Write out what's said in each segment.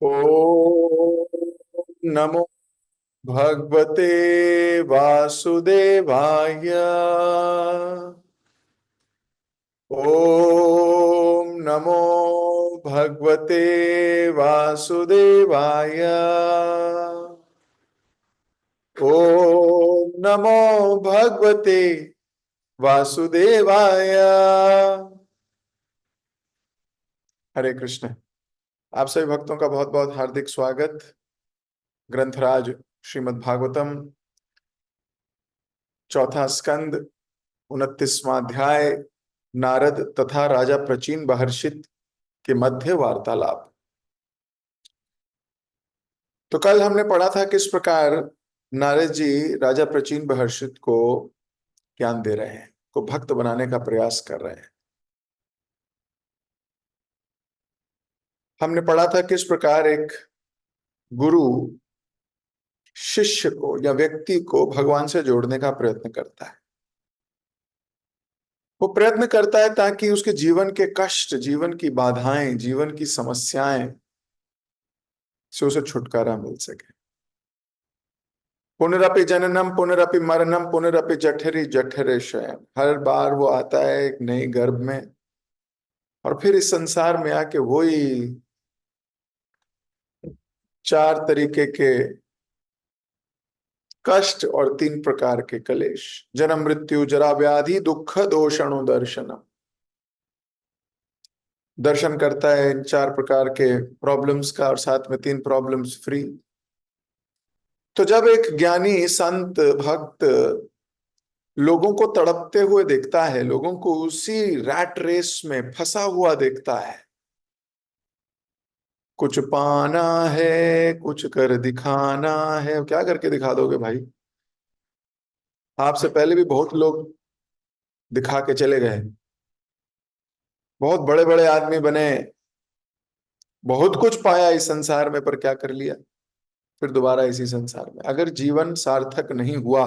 ओम नमो भगवते वासुदेवाय। ओम नमो भगवते वासुदेवाय। ओम नमो भगवते वासुदेवाय। हरे कृष्ण। आप सभी भक्तों का बहुत बहुत हार्दिक स्वागत। ग्रंथराज श्रीमद् भागवतम, चौथा स्कंद, 29वां अध्याय, नारद तथा राजा प्रचीन महर्षित के मध्य वार्तालाप। तो कल हमने पढ़ा था किस प्रकार नारद जी राजा प्रचीन महर्षित को ज्ञान दे रहे हैं, को भक्त बनाने का प्रयास कर रहे हैं। हमने पढ़ा था किस प्रकार एक गुरु शिष्य को या व्यक्ति को भगवान से जोड़ने का प्रयत्न करता है। वो प्रयत्न करता है ताकि उसके जीवन के कष्ट, जीवन की बाधाएं, जीवन की समस्याएं से उसे छुटकारा मिल सके। पुनरपि जननम पुनरपि मरणम पुनरपि जठरी जठरे शयन। हर बार वो आता है एक नई गर्भ में, और फिर इस संसार में आके वही चार तरीके के कष्ट और तीन प्रकार के कलेश, जन्म मृत्यु जरा व्याधि दुख दोषणु दर्शनम, दर्शन करता है इन चार प्रकार के प्रॉब्लम्स का, और साथ में तीन प्रॉब्लम्स फ्री। तो जब एक ज्ञानी संत भक्त लोगों को तड़पते हुए देखता है, लोगों को उसी रैट रेस में फंसा हुआ देखता है, कुछ पाना है कुछ कर दिखाना है, क्या करके दिखा दोगे भाई? आपसे पहले भी बहुत लोग दिखा के चले गए, बहुत बड़े बड़े आदमी बने, बहुत कुछ पाया इस संसार में, पर क्या कर लिया? फिर दोबारा इसी संसार में। अगर जीवन सार्थक नहीं हुआ,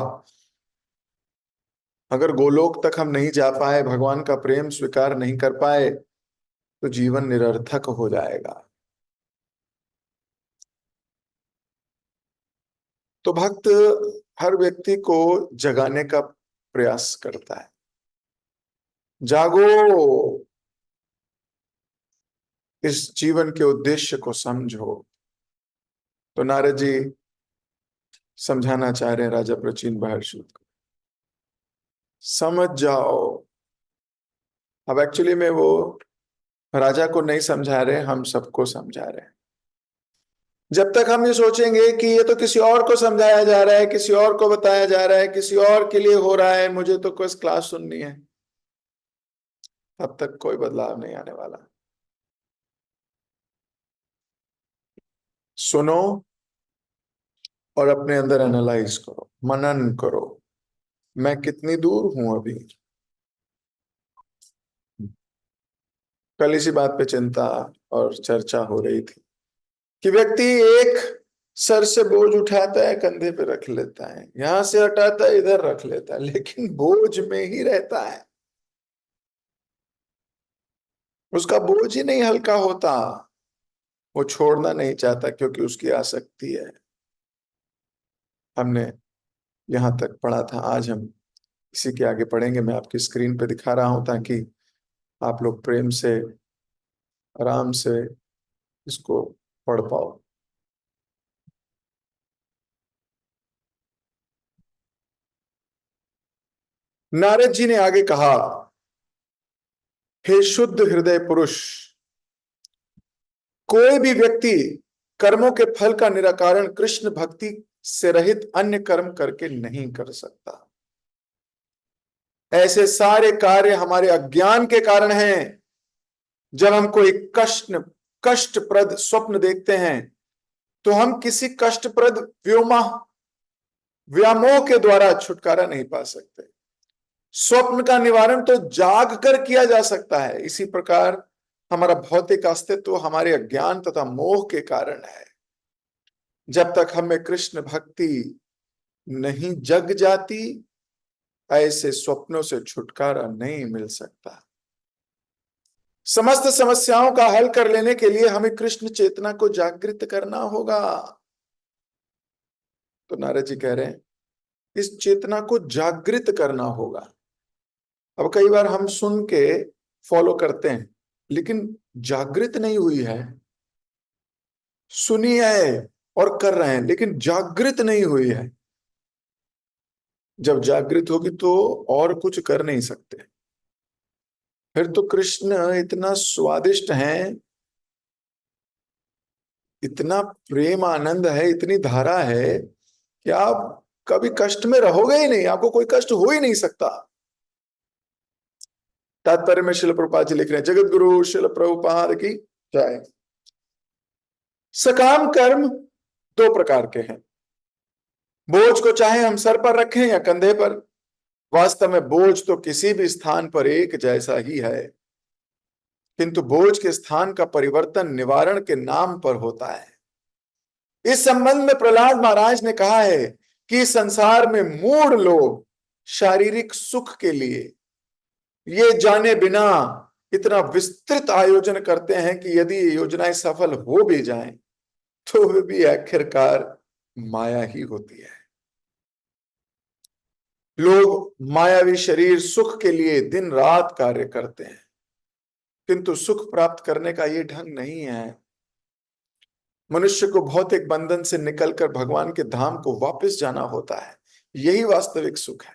अगर गोलोक तक हम नहीं जा पाए, भगवान का प्रेम स्वीकार नहीं कर पाए, तो जीवन निरर्थक हो जाएगा। तो भक्त हर व्यक्ति को जगाने का प्रयास करता है, जागो, इस जीवन के उद्देश्य को समझो। तो नारद जी समझाना चाह रहे हैं राजा प्रचीन महर्षि को, समझ जाओ। अब एक्चुअली में वो राजा को नहीं समझा रहे, हम सबको समझा रहे हैं। जब तक हम ये सोचेंगे कि ये तो किसी और को समझाया जा रहा है, किसी और को बताया जा रहा है, किसी और के लिए हो रहा है, मुझे तो कोई क्लास सुननी है, तब तक कोई बदलाव नहीं आने वाला। सुनो और अपने अंदर एनालाइज करो, मनन करो, मैं कितनी दूर हूं अभी। कल इसी बात पे चिंता और चर्चा हो रही थी कि व्यक्ति एक सर से बोझ उठाता है, कंधे पे रख लेता है, यहां से हटाता है, इधर रख लेता है, लेकिन बोझ में ही रहता है, उसका बोझ ही नहीं हल्का होता। वो छोड़ना नहीं चाहता क्योंकि उसकी आसक्ति है। हमने यहां तक पढ़ा था, आज हम इसी के आगे पढ़ेंगे। मैं आपकी स्क्रीन पे दिखा रहा हूं ताकि आप लोग प्रेम से, आराम से इसको पढ़ पाओ। नारद जी ने आगे कहा, हे शुद्ध हृदय पुरुष, कोई भी व्यक्ति कर्मों के फल का निराकरण कृष्ण भक्ति से रहित अन्य कर्म करके नहीं कर सकता। ऐसे सारे कार्य हमारे अज्ञान के कारण हैं। जब हम कोई कष्टप्रद स्वप्न देखते हैं, तो हम किसी कष्टप्रद व्यामोह के द्वारा छुटकारा नहीं पा सकते। स्वप्न का निवारण तो जाग कर किया जा सकता है। इसी प्रकार हमारा भौतिक अस्तित्व हमारे अज्ञान तथा मोह के कारण है। जब तक हमें कृष्ण भक्ति नहीं जग जाती, ऐसे स्वप्नों से छुटकारा नहीं मिल सकता। समस्त समस्याओं का हल कर लेने के लिए हमें कृष्ण चेतना को जागृत करना होगा। तो नारद जी कह रहे हैं इस चेतना को जागृत करना होगा। अब कई बार हम सुन के फॉलो करते हैं, लेकिन जागृत नहीं हुई है। सुनी है और कर रहे हैं, लेकिन जागृत नहीं हुई है। जब जागृत होगी तो और कुछ कर नहीं सकते। फिर तो कृष्ण इतना स्वादिष्ट है, इतना प्रेम आनंद है, इतनी धारा है कि आप कभी कष्ट में रहोगे ही नहीं, आपको कोई कष्ट हो ही नहीं सकता। तात्पर्य में शिल प्रभुपाद जी लिख रहे हैं, जगत गुरु शिल प्रभुपाद की जय। सकाम कर्म दो प्रकार के हैं। बोझ को चाहे हम सर पर रखें या कंधे पर, वास्तव में बोझ तो किसी भी स्थान पर एक जैसा ही है, किंतु बोझ के स्थान का परिवर्तन निवारण के नाम पर होता है। इस संबंध में प्रहलाद महाराज ने कहा है कि संसार में मूढ़ लोग शारीरिक सुख के लिए ये जाने बिना इतना विस्तृत आयोजन करते हैं कि यदि ये योजनाएं सफल हो भी जाएं तो वे भी आखिरकार माया ही होती है। लोग मायावी शरीर सुख के लिए दिन रात कार्य करते हैं, किंतु सुख प्राप्त करने का ये ढंग नहीं है। मनुष्य को भौतिक बंधन से निकलकर भगवान के धाम को वापस जाना होता है, यही वास्तविक सुख है।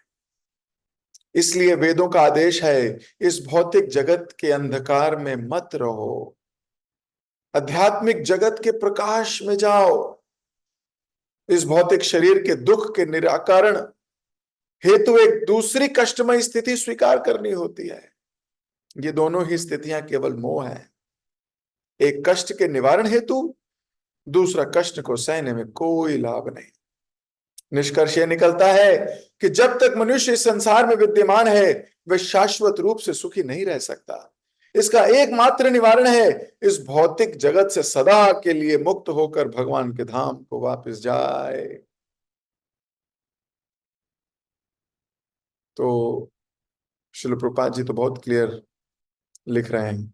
इसलिए वेदों का आदेश है, इस भौतिक जगत के अंधकार में मत रहो, आध्यात्मिक जगत के प्रकाश में जाओ। इस भौतिक शरीर के दुख के निराकरण हेतु एक दूसरी कष्टमय स्थिति स्वीकार करनी होती है। ये दोनों ही स्थितियां केवल मोह है। एक कष्ट के निवारण हेतु, दूसरा कष्ट को सहने में कोई लाभ नहीं। निष्कर्ष यह निकलता है कि जब तक मनुष्य इस संसार में विद्यमान है वह शाश्वत रूप से सुखी नहीं रह सकता। इसका एकमात्र निवारण है इस भौतिक जगत से सदा के लिए मुक्त होकर भगवान के धाम को वापस जाए। तो श्रील प्रभुपाद जी तो बहुत क्लियर लिख रहे हैं।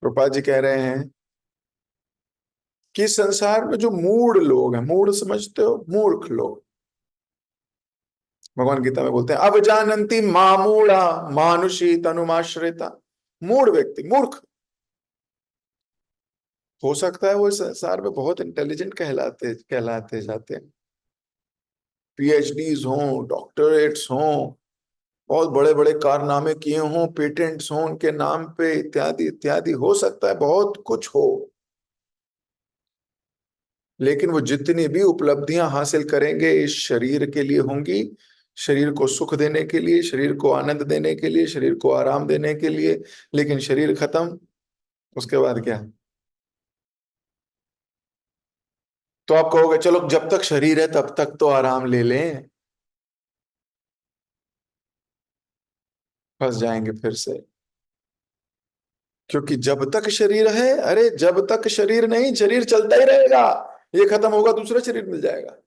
प्रभुपाद जी कह रहे हैं कि संसार में जो मूढ़ लोग हैं, मूढ़ समझते हो, मूर्ख लोग, भगवान गीता में बोलते हैं अब जानंती मामूढ़ा मानुषी तनुमाश्रिता। मूढ़ व्यक्ति, मूर्ख, हो सकता है वो इस संसार में बहुत इंटेलिजेंट कहलाते कहलाते जाते हैं, पीएचडीज हों, डॉक्टरेट्स हों, बहुत बड़े बड़े कारनामे किए हों, पेटेंट्स हों उनके नाम पे, इत्यादि इत्यादि, हो सकता है बहुत कुछ हो। लेकिन वो जितनी भी उपलब्धियां हासिल करेंगे इस शरीर के लिए होंगी, शरीर को सुख देने के लिए, शरीर को आनंद देने के लिए, शरीर को आराम देने के लिए। लेकिन शरीर खत्म, उसके बाद क्या? तो आप कहोगे चलो जब तक शरीर है तब तक तो आराम ले लें, फंस जाएंगे फिर से। क्योंकि जब तक शरीर है, अरे जब तक शरीर नहीं, शरीर चलता ही रहेगा। ये खत्म होगा दूसरा शरीर मिल जाएगा,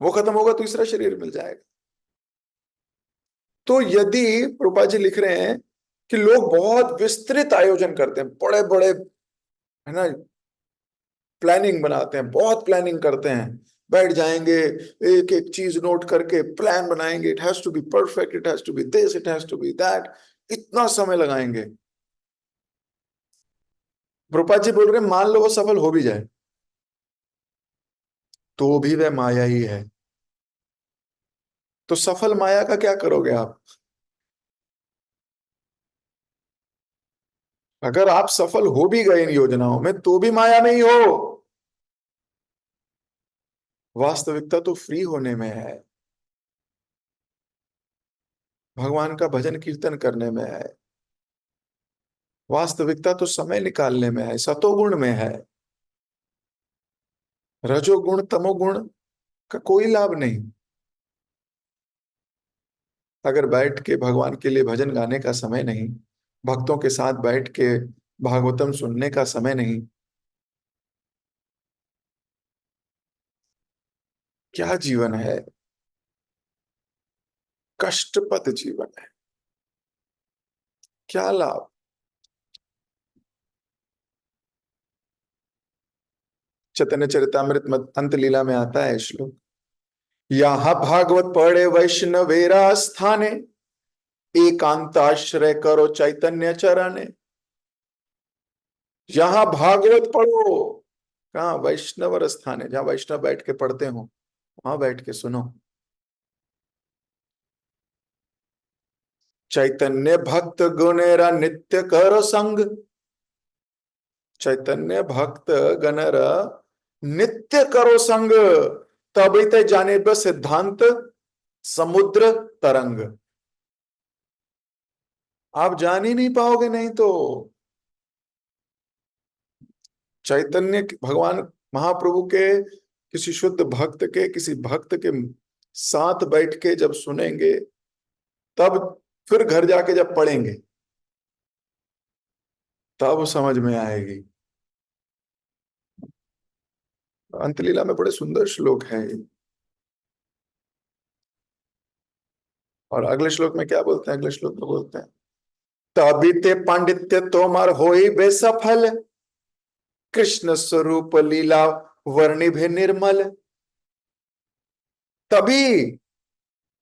वो खत्म होगा तीसरा शरीर मिल जाएगा। तो यदि रूपा जी लिख रहे हैं कि लोग बहुत विस्तृत आयोजन करते हैं, बड़े बड़े, है ना, प्लानिंग बनाते हैं, बहुत प्लानिंग करते हैं, बैठ जाएंगे एक एक चीज नोट करके प्लान बनाएंगे, it has to be perfect, it has to be this, it has to be that, इतना समय लगाएंगे। रूपा जी बोल रहे हैं मान लो वो सफल हो भी जाए तो भी वह माया ही है। तो सफल माया का क्या करोगे आप? अगर आप सफल हो भी गए इन योजनाओं में तो भी माया में ही हो। वास्तविकता तो फ्री होने में है, भगवान का भजन कीर्तन करने में है। वास्तविकता तो समय निकालने में है, सतोगुण में है। रजोगुण तमोगुण का कोई लाभ नहीं। अगर बैठ के भगवान के लिए भजन गाने का समय नहीं, भक्तों के साथ बैठ के भागवतम सुनने का समय नहीं, क्या जीवन है? कष्टप्रद जीवन है। क्या लाभ? चैतन्य चरितामृत अंत लीला में आता है श्लोक, यहाँ भागवत पढ़े वैष्णवेरा स्थाने, एकांताश्रय करो चैतन्य चरणे। यहां भागवत पढ़ो, कहा? वैष्णव स्थान है, जहां वैष्णव बैठ के पढ़ते हो, वहां बैठ के सुनो। चैतन्य भक्त गुणेरा नित्य करो संग, चैतन्य भक्त गणरा नित्य करो संग, तभी ते जाने बस सिद्धांत समुद्र तरंग। आप जान ही नहीं पाओगे नहीं तो। चैतन्य भगवान महाप्रभु के किसी शुद्ध भक्त के, किसी भक्त के साथ बैठ के जब सुनेंगे, तब फिर घर जाके जब पढ़ेंगे, तब समझ में आएगी। अंतलीला में बड़े सुंदर श्लोक हैं ये। और अगले श्लोक में क्या बोलते हैं? अगले श्लोक में बोलते हैं, तभी ते पांडित्य तोमर होई बेसफल, कृष्ण स्वरूप लीला वर्णि भी निर्मल। तभी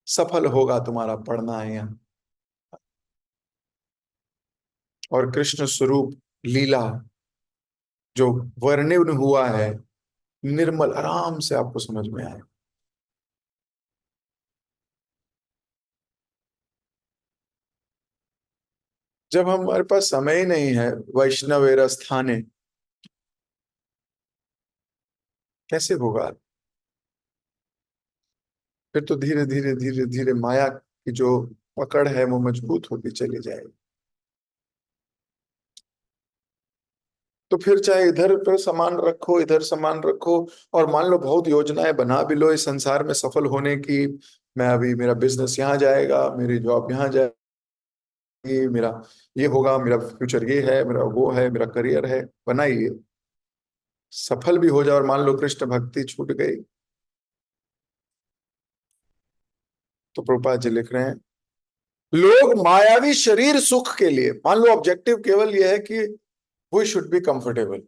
सफल होगा तुम्हारा पढ़ना है यहाँ। और कृष्ण स्वरूप लीला जो वर्णन हुआ है, निर्मल, आराम से आपको समझ में आए। जब हमारे पास समय ही नहीं है, वैष्णवेर स्थाने, कैसे होगा? फिर तो धीरे धीरे धीरे धीरे माया की जो पकड़ है वो मजबूत होती चली जाएगी। तो फिर चाहे इधर पर सामान रखो, इधर सामान रखो, और मान लो बहुत योजनाएं बना भी लो इस संसार में सफल होने की, मैं अभी, मेरा बिजनेस यहाँ जाएगा, मेरी जॉब यहाँ जाएगी, मेरा ये होगा, मेरा फ्यूचर ये है, मेरा वो है, मेरा करियर है, बनाइए। सफल भी हो जाए और मान लो कृष्ण भक्ति छूट गई, तो प्रभुपाद जी लिख रहे हैं, लोग मायावी शरीर सुख के लिए, मान लो ऑब्जेक्टिव केवल यह है कि we should be comfortable,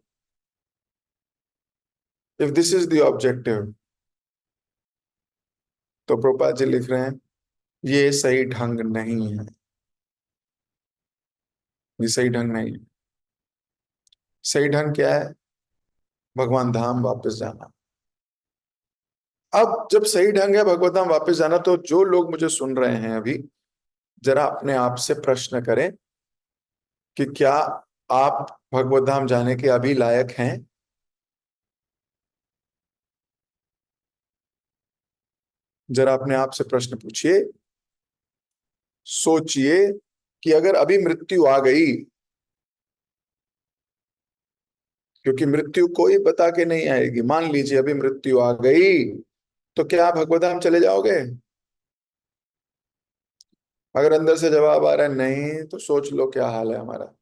if this is the objective, तो प्रभुपाद जी लिख रहे हैं, ये सही ढंग नहीं है। ये सही ढंग नहीं है। सही ढंग क्या है? भगवान धाम वापस जाना। अब जब सही ढंग है भगवत धाम वापस जाना, तो जो लोग मुझे सुन रहे हैं अभी, जरा अपने आप से प्रश्न करें कि क्या आप भगवत धाम जाने के अभी लायक हैं? जरा अपने आप से प्रश्न पूछिए, सोचिए कि अगर अभी मृत्यु आ गई, क्योंकि मृत्यु कोई बता के नहीं आएगी, मान लीजिए अभी मृत्यु आ गई, तो क्या आप भगवत धाम चले जाओगे? अगर अंदर से जवाब आ रहा है नहीं, तो सोच लो क्या हाल है हमारा।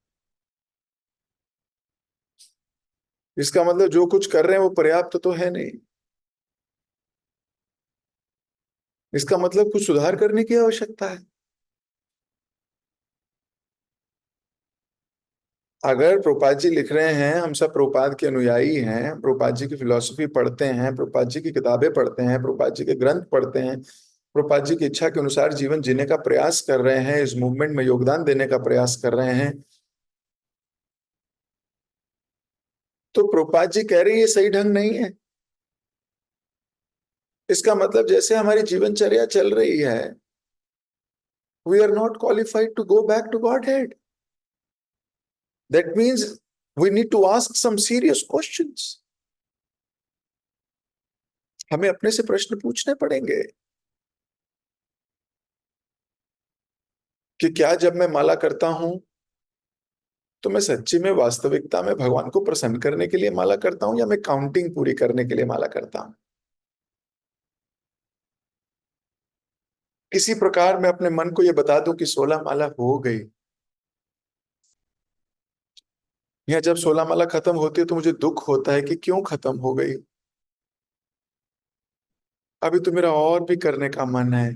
इसका मतलब जो कुछ कर रहे हैं वो पर्याप्त तो है नहीं। इसका मतलब कुछ सुधार करने की आवश्यकता है। अगर प्रभुपाद जी लिख रहे हैं, हम सब प्रभुपाद के अनुयायी हैं, प्रभुपाद जी की फिलॉसफी पढ़ते हैं, प्रभुपाद जी की किताबें पढ़ते हैं, प्रभुपाद जी के ग्रंथ पढ़ते हैं, प्रभुपाद जी की इच्छा के अनुसार जीवन जीने का प्रयास कर रहे हैं, इस मूवमेंट में योगदान देने का प्रयास कर रहे हैं, तो प्रभुपाद जी कह रहे हैं ये सही ढंग नहीं है। इसका मतलब जैसे हमारी जीवनचर्या चल रही है, we are not qualified to go back to Godhead. That means we need to ask some serious questions. हमें अपने से प्रश्न पूछने पड़ेंगे कि क्या जब मैं माला करता हूं, तो मैं सच्ची में वास्तविकता में भगवान को प्रसन्न करने के लिए माला करता हूं, या मैं काउंटिंग पूरी करने के लिए माला करता हूं? किसी प्रकार मैं अपने मन को यह बता दूं कि 16 माला हो गई, या जब 16 माला खत्म होती है तो मुझे दुख होता है कि क्यों खत्म हो गई, अभी तो मेरा और भी करने का मन है।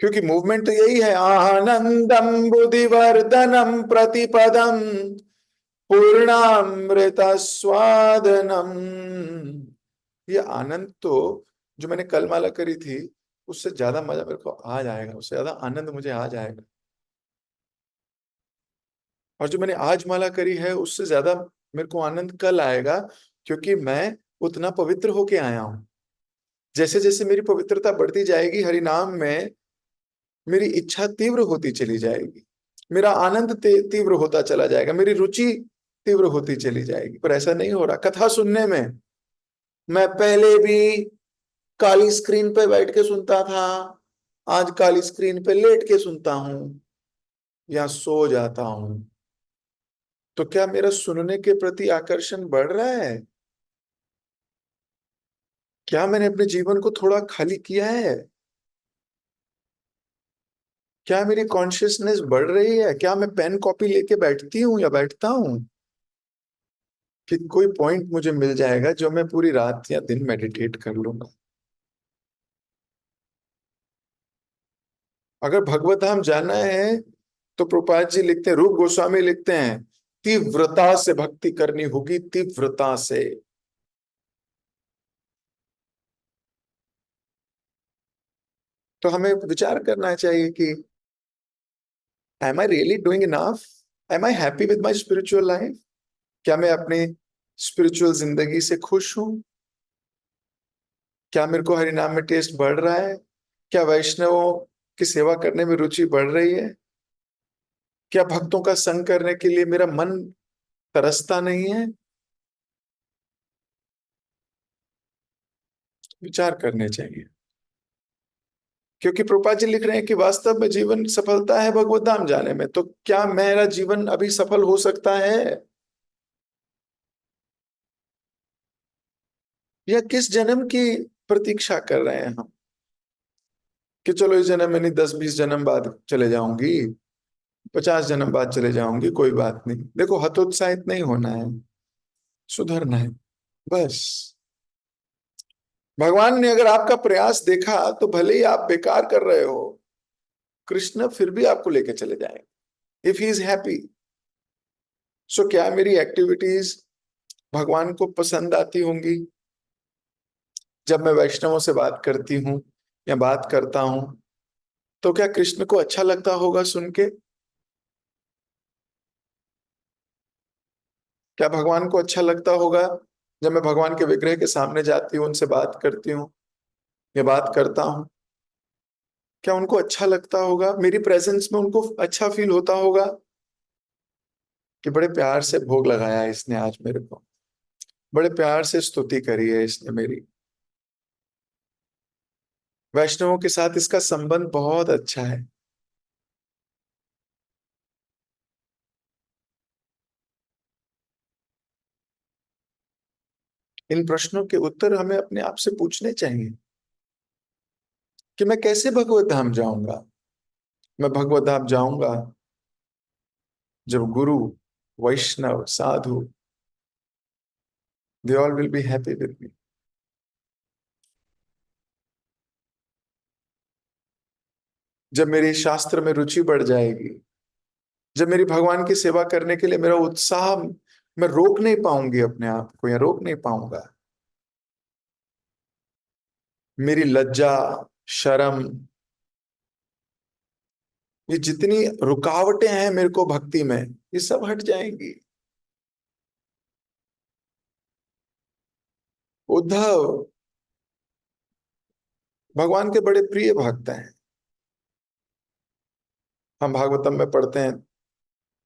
क्योंकि मूवमेंट तो यही है, आनंदम बुद्धिवर्धनम प्रतिपदम पूर्णामृत स्वादनम। ये आनंद तो जो मैंने कल माला करी थी, उससे ज्यादा मजा मेरे को आ जाएगा, उससे ज्यादा आनंद मुझे आ जाएगा। और जो मैंने आज माला करी है उससे ज्यादा मेरे को आनंद कल आएगा, क्योंकि मैं उतना पवित्र होके आया हूं। जैसे जैसे मेरी पवित्रता बढ़ती जाएगी हरि नाम में, मेरी इच्छा तीव्र होती चली जाएगी, मेरा आनंद तीव्र होता चला जाएगा, मेरी रुचि तीव्र होती चली जाएगी। पर ऐसा नहीं हो रहा कथा सुनने में। मैं पहले भी काली स्क्रीन पे बैठ के सुनता था, आज काली स्क्रीन पे लेट के सुनता हूं या सो जाता हूं। तो क्या मेरा सुनने के प्रति आकर्षण बढ़ रहा है? क्या मैंने अपने जीवन को थोड़ा खाली किया है? क्या मेरी कॉन्शियसनेस बढ़ रही है? क्या मैं पेन कॉपी लेके बैठती हूँ या बैठता हूँ कि कोई पॉइंट मुझे मिल जाएगा जो मैं पूरी रात या दिन मेडिटेट कर लूंगा? अगर भगवत धाम जाना है तो प्रभुपाद जी लिखते हैं, रूप गोस्वामी लिखते हैं, तीव्रता से भक्ति करनी होगी, तीव्रता से। तो हमें विचार करना चाहिए कि am I really doing enough? Am I happy with my spiritual life? क्या मैं अपनी स्पिरिचुअल जिंदगी से खुश हूं? क्या मेरे को हरि नाम में टेस्ट बढ़ रहा है? क्या वैष्णवों की सेवा करने में रुचि बढ़ रही है? क्या भक्तों का संग करने के लिए मेरा मन तरसता नहीं है? विचार करने चाहिए। क्योंकि प्रभुपाद जी लिख रहे हैं कि वास्तव में जीवन सफलता है भगवत धाम जाने में, तो क्या मेरा जीवन अभी सफल हो सकता है? या किस जन्म की प्रतीक्षा कर रहे हैं हम कि चलो इस जन्म में नहीं, 10-20 जन्म बाद चले जाऊंगी, 50 जन्म बाद चले जाऊंगी, कोई बात नहीं। देखो, हतोत्साहित नहीं होना है, सुधरना है बस। भगवान ने अगर आपका प्रयास देखा तो भले ही आप बेकार कर रहे हो, कृष्ण फिर भी आपको लेके चले जाएंगे इफ ही इज हैप्पी। सो क्या मेरी एक्टिविटीज भगवान को पसंद आती होंगी? जब मैं वैष्णवों से बात करती हूँ या बात करता हूं, तो क्या कृष्ण को अच्छा लगता होगा सुन के? क्या भगवान को अच्छा लगता होगा जब मैं भगवान के विग्रह के सामने जाती हूँ, उनसे बात करती हूँ या बात करता हूँ? क्या उनको अच्छा लगता होगा? मेरी प्रेजेंस में उनको अच्छा फील होता होगा कि बड़े प्यार से भोग लगाया है इसने आज मेरे को, बड़े प्यार से स्तुति करी है इसने मेरी। वैष्णवों के साथ इसका संबंध बहुत अच्छा है। इन प्रश्नों के उत्तर हमें अपने आप से पूछने चाहिए कि मैं कैसे भगवत धाम जाऊंगा। मैं भगवत धाम जाऊंगा जब गुरु, वैष्णव, साधु, they all will be happy with me. जब मेरी शास्त्र में रुचि बढ़ जाएगी, जब मेरी भगवान की सेवा करने के लिए मेरा उत्साह, मैं रोक नहीं पाऊंगी अपने आप को या रोक नहीं पाऊंगा। मेरी लज्जा, शर्म, ये जितनी रुकावटें हैं मेरे को भक्ति में, ये सब हट जाएंगी। उद्धव भगवान के बड़े प्रिय भक्त हैं। हम भागवतम में पढ़ते हैं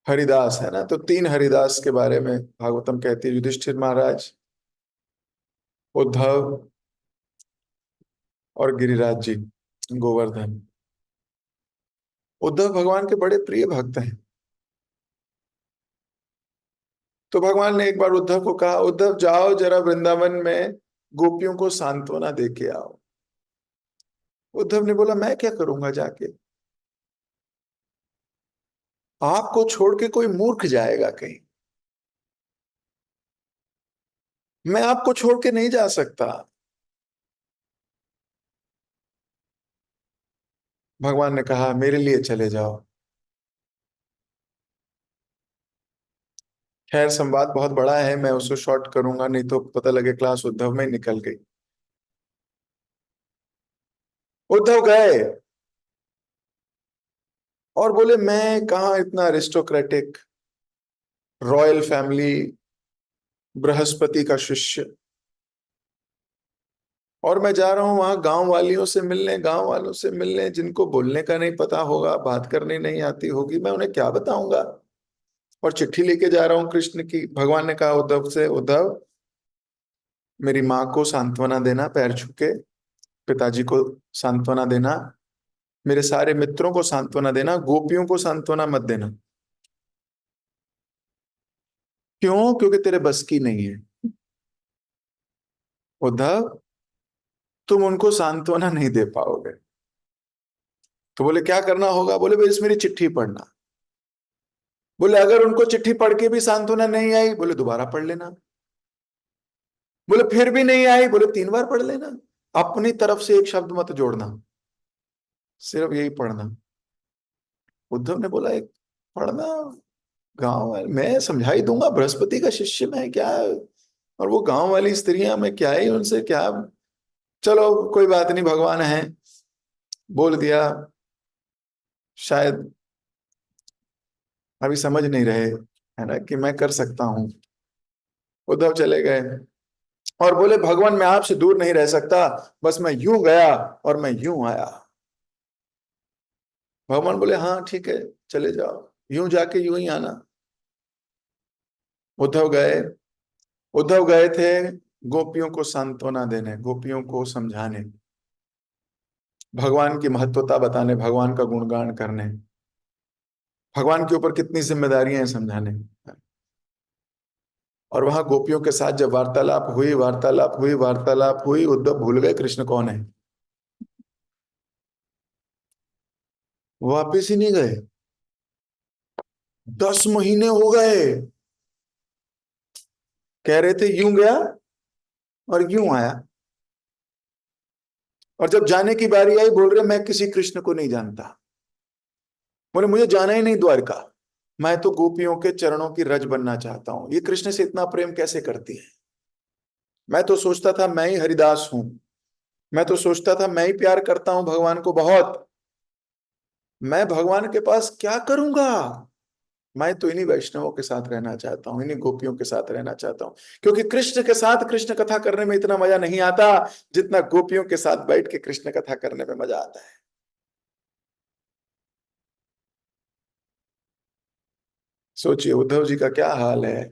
हरिदास है ना, तो 3 हरिदास के बारे में भागवतम कहती है, युधिष्ठिर महाराज, उद्धव और गिरिराज जी, गोवर्धन। उद्धव भगवान के बड़े प्रिय भक्त हैं। तो भगवान ने एक बार उद्धव को कहा, उद्धव जाओ जरा वृंदावन में गोपियों को सांत्वना दे के आओ। उद्धव ने बोला, मैं क्या करूंगा जाके? आपको छोड़ के कोई मूर्ख जाएगा कहीं? मैं आपको छोड़ के नहीं जा सकता। भगवान ने कहा मेरे लिए चले जाओ। खैर संवाद बहुत बड़ा है, मैं उसको शॉर्ट करूंगा, नहीं तो पता लगे क्लास उद्धव में निकल गई। उद्धव गए और बोले मैं कहाँ इतना अरिस्टोक्रेटिक रॉयल फैमिली, बृहस्पति का शिष्य, और मैं जा रहा हूं वहां गांव वालियों से मिलने, गांव वालों से मिलने जिनको बोलने का नहीं पता होगा, बात करनी नहीं आती होगी, मैं उन्हें क्या बताऊंगा। और चिट्ठी लेके जा रहा हूँ कृष्ण की। भगवान ने कहा उद्धव से, उद्धव मेरी माँ को सांत्वना देना पैर छू के, पिताजी को सांत्वना देना, मेरे सारे मित्रों को सांत्वना देना, गोपियों को सांत्वना मत देना। क्यों? क्योंकि तेरे बस की नहीं है उद्धव, तुम उनको सांत्वना नहीं दे पाओगे। तो बोले क्या करना होगा? बोले बस मेरी चिट्ठी पढ़ना। बोले अगर उनको चिट्ठी पढ़ के भी सांत्वना नहीं आई, बोले दोबारा पढ़ लेना। बोले फिर भी नहीं आई, बोले 3 बार पढ़ लेना। अपनी तरफ से एक शब्द मत जोड़ना, सिर्फ यही पढ़ना। उद्धव ने बोला एक पढ़ना, गांव वाले मैं समझा ही दूंगा, बृहस्पति का शिष्य मैं क्या, और वो गांव वाली स्त्रियां मैं क्या ही उनसे क्या। चलो कोई बात नहीं, भगवान है, बोल दिया। शायद अभी समझ नहीं रहे है ना कि मैं कर सकता हूं। उद्धव चले गए और बोले भगवान मैं आपसे दूर नहीं रह सकता, बस मैं यूं गया और मैं यूं आया। भगवान बोले हाँ ठीक है, चले जाओ, यूं जाके यूं ही आना। उद्धव गए। उद्धव गए थे गोपियों को सांत्वना देने, गोपियों को समझाने, भगवान की महत्वता बताने, भगवान का गुणगान करने, भगवान के ऊपर कितनी जिम्मेदारियां हैं समझाने। और वहां गोपियों के साथ जब वार्तालाप हुई, वार्तालाप हुई, वार्तालाप हुई, उद्धव भूल गए कृष्ण कौन है। वापिस ही नहीं गए। 10 महीने हो गए, कह रहे थे यूं गया और यूं आया, और जब जाने की बारी आई बोल रहे मैं किसी कृष्ण को नहीं जानता। बोले मुझे जाना ही नहीं द्वारका, मैं तो गोपियों के चरणों की रज बनना चाहता हूं। ये कृष्ण से इतना प्रेम कैसे करती है? मैं तो सोचता था मैं ही हरिदास हूं, मैं तो सोचता था मैं ही प्यार करता हूं भगवान को बहुत, मैं भगवान के पास क्या करूंगा। मैं तो इन्हीं वैष्णवों के साथ रहना चाहता हूँ, इन्हीं गोपियों के साथ रहना चाहता हूँ, क्योंकि कृष्ण के साथ कृष्ण कथा करने में इतना मजा नहीं आता जितना गोपियों के साथ बैठ के कृष्ण कथा करने में मजा आता है। सोचिए उद्धव जी का क्या हाल है।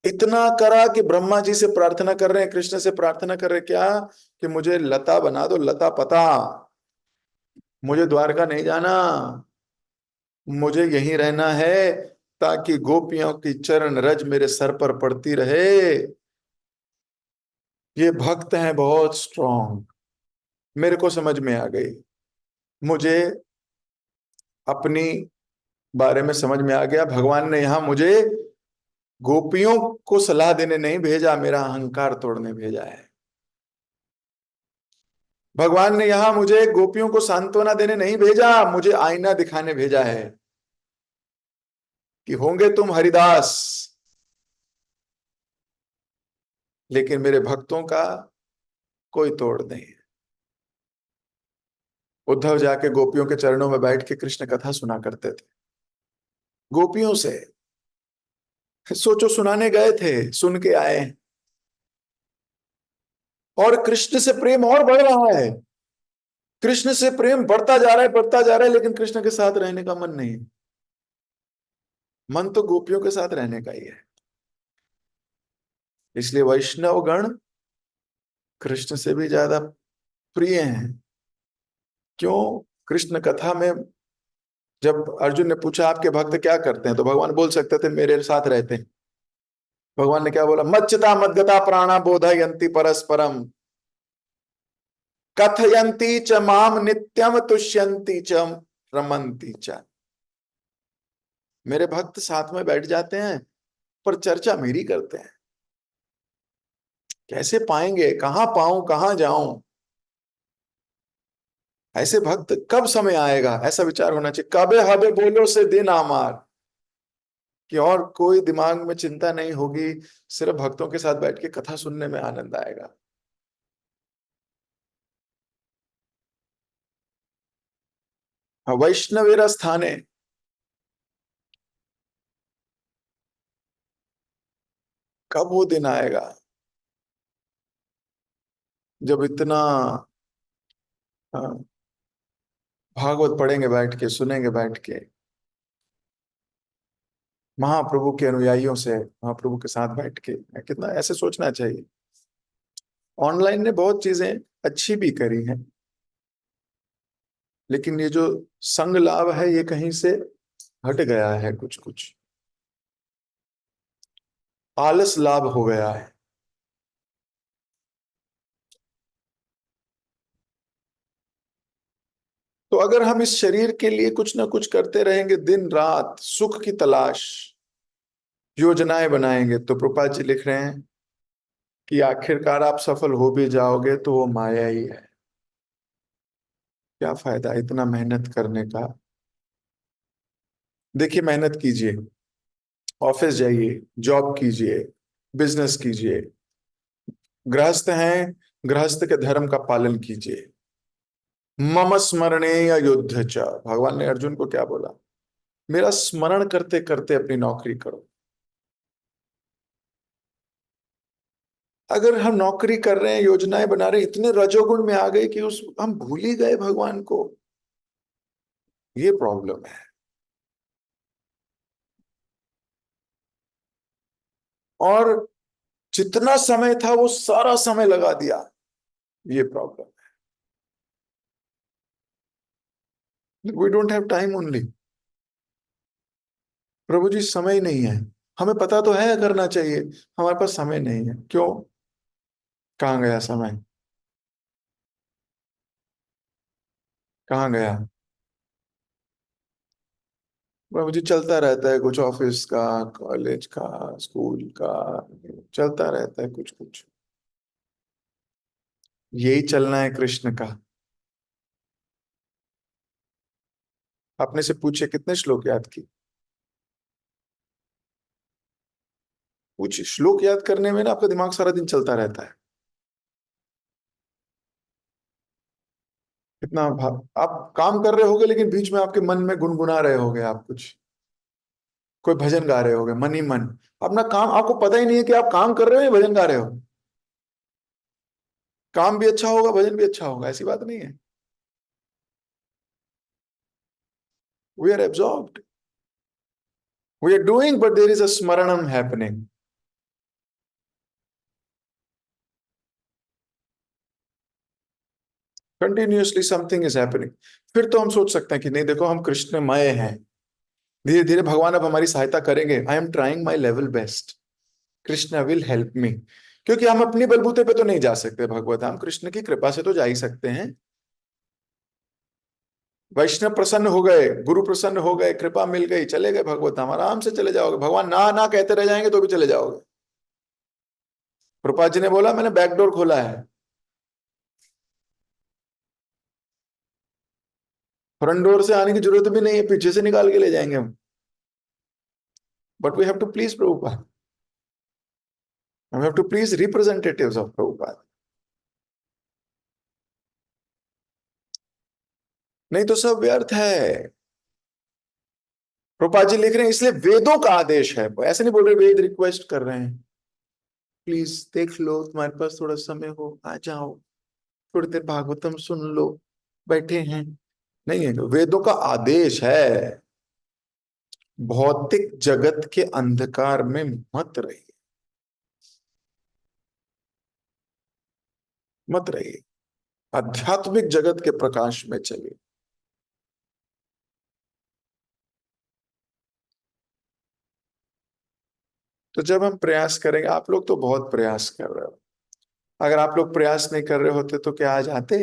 इतना करा कि ब्रह्मा जी से प्रार्थना कर रहे हैं, कृष्ण से प्रार्थना कर रहे हैं क्या, कि मुझे लता बना दो, लता पता, मुझे द्वारका नहीं जाना, मुझे यहीं रहना है, ताकि गोपियों की चरण रज मेरे सर पर पड़ती रहे। ये भक्त हैं बहुत स्ट्रांग। मेरे को समझ में आ गई, मुझे अपनी बारे में समझ में आ गया, भगवान ने यहां मुझे गोपियों को सलाह देने नहीं भेजा, मेरा अहंकार तोड़ने भेजा है। भगवान ने यहां मुझे गोपियों को सांत्वना देने नहीं भेजा, मुझे आईना दिखाने भेजा है कि होंगे तुम हरिदास, लेकिन मेरे भक्तों का कोई तोड़ नहीं। उद्धव जाके गोपियों के चरणों में बैठ के कृष्ण कथा सुना करते थे गोपियों से। सोचो सुनाने गए थे, सुन के आए, और कृष्ण से प्रेम और बढ़ रहा है, कृष्ण से प्रेम बढ़ता जा रहा है, बढ़ता जा रहा है, लेकिन कृष्ण के साथ रहने का मन नहीं। मन तो गोपियों के साथ रहने का ही है। इसलिए वैष्णव गण कृष्ण से भी ज्यादा प्रिय हैं। क्यों? कृष्ण कथा में जब अर्जुन ने पूछा आपके भक्त क्या करते हैं, तो भगवान बोल सकते थे मेरे साथ रहते हैं। भगवान ने क्या बोला? मच्चिता मद्गता प्राणा बोधयंती परस्परम, कथयंती च माम नित्यम तुष्यंती च रमंती च। मेरे भक्त साथ में बैठ जाते हैं पर चर्चा मेरी करते हैं। कैसे पाएंगे? कहां पाऊं, कहां जाऊं? ऐसे भक्त कब समय आएगा, ऐसा विचार होना चाहिए। कबे हबे बोलो से दिन आमार, कि और कोई दिमाग में चिंता नहीं होगी, सिर्फ भक्तों के साथ बैठ के कथा सुनने में आनंद आएगा। वैष्णवेर स्थाने, कब वो दिन आएगा जब इतना हाँ, भागवत पढ़ेंगे बैठ के, सुनेंगे बैठ के महाप्रभु के अनुयायियों से, महाप्रभु के साथ बैठ के। कितना ऐसे सोचना चाहिए। ऑनलाइन ने बहुत चीजें अच्छी भी करी हैं, लेकिन ये जो संग लाभ है ये कहीं से हट गया है, कुछ कुछ आलस लाभ हो गया है। तो अगर हम इस शरीर के लिए कुछ ना कुछ करते रहेंगे, दिन रात सुख की तलाश, योजनाएं बनाएंगे, तो प्रभुपाद जी लिख रहे हैं कि आखिरकार आप सफल हो भी जाओगे तो वो माया ही है। क्या फायदा इतना मेहनत करने का। देखिए, मेहनत कीजिए, ऑफिस जाइए, जॉब कीजिए, बिजनेस कीजिए, गृहस्थ हैं, गृहस्थ के धर्म का पालन कीजिए। मम स्मरणे युद्ध च, भगवान ने अर्जुन को क्या बोला, मेरा स्मरण करते करते अपनी नौकरी करो। अगर हम नौकरी कर रहे हैं, योजनाएं बना रहे हैं, इतने रजोगुण में आ गए कि उस हम भूल ही गए भगवान को। ये प्रॉब्लम है। और जितना समय था वो सारा समय लगा दिया, ये problem. We don't have time only. प्रभु जी समय नहीं है, हमें पता तो है करना चाहिए, हमारे पास समय नहीं है। क्यों? कहाँ गया समय? कहाँ गया? प्रभु जी चलता रहता है, कुछ ऑफिस का, कॉलेज का, स्कूल का, चलता रहता है कुछ कुछ। यही चलना है कृष्ण का। अपने से पूछे कितने श्लोक याद की। कुछ श्लोक याद करने में ना आपका दिमाग सारा दिन चलता रहता है। कितना आप काम कर रहे होगे, लेकिन बीच में आपके मन में गुनगुना रहे होगे आप कुछ, कोई भजन गा रहे होगे मन ही मन। अपना काम आपको पता ही नहीं है कि आप काम कर रहे हो या भजन गा रहे हो। काम भी अच्छा होगा, भजन भी अच्छा होगा, ऐसी बात नहीं है। We are absorbed, we are doing, but there is a स्मरणम happening. Continuously something is happening. फिर तो हम सोच सकते हैं कि नहीं देखो, हम कृष्णमय हैं, धीरे धीरे भगवान अब हमारी सहायता करेंगे। I am trying my level best, Krishna will help me. क्योंकि हम अपने बलबूते पे तो नहीं जा सकते भगवत धाम, कृष्ण की कृपा से तो जा ही सकते हैं। वैष्णव प्रसन्न हो गए, गुरु प्रसन्न हो गए, कृपा मिल गई, चले गए भगवत धाम, आराम से चले जाओगे। भगवान ना ना कहते रह जाएंगे तो भी चले जाओगे। प्रभुपाद जी ने बोला मैंने बैकडोर खोला है, फ्रंट डोर से आने की जरूरत भी नहीं है, पीछे से निकाल के ले जाएंगे हम। But we have to please Prabhupada, we have to please representatives of Prabhupada. नहीं तो सब व्यर्थ है। प्रभुपाद जी लिख रहे हैं इसलिए वेदों का आदेश है, ऐसे नहीं बोल रहे, वेद रिक्वेस्ट कर रहे हैं, प्लीज देख लो, तुम्हारे पास थोड़ा समय हो आ जाओ, थोड़ी देर भागवतम सुन लो, बैठे हैं। नहीं है, वेदों का आदेश है, भौतिक जगत के अंधकार में मत रहिए, मत रहिए, आध्यात्मिक जगत के प्रकाश में चलिए। तो जब हम प्रयास करेंगे, आप लोग तो बहुत प्रयास कर रहे हो, अगर आप लोग प्रयास नहीं कर रहे होते तो क्या आज आते?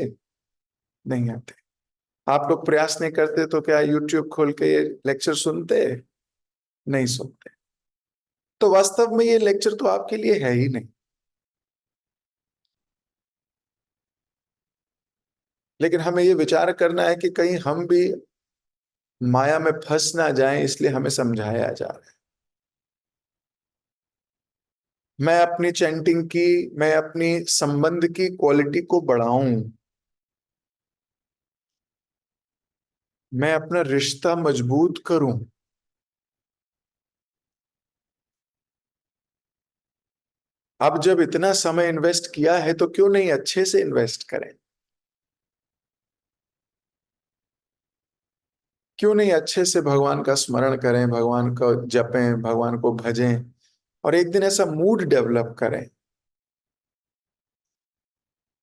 नहीं आते। आप लोग प्रयास नहीं करते तो क्या यूट्यूब खोल के ये लेक्चर सुनते? नहीं सुनते। तो वास्तव में ये लेक्चर तो आपके लिए है ही नहीं। लेकिन हमें ये विचार करना है कि कहीं हम भी माया में फंस ना जाएं, इसलिए हमें समझाया जा रहा है। मैं अपनी चैंटिंग की, मैं अपनी संबंध की क्वालिटी को बढ़ाऊं, मैं अपना रिश्ता मजबूत करूं। अब जब इतना समय इन्वेस्ट किया है तो क्यों नहीं अच्छे से इन्वेस्ट करें? क्यों नहीं अच्छे से भगवान का स्मरण करें, भगवान को जपें, भगवान को भजें, और एक दिन ऐसा मूड डेवलप करें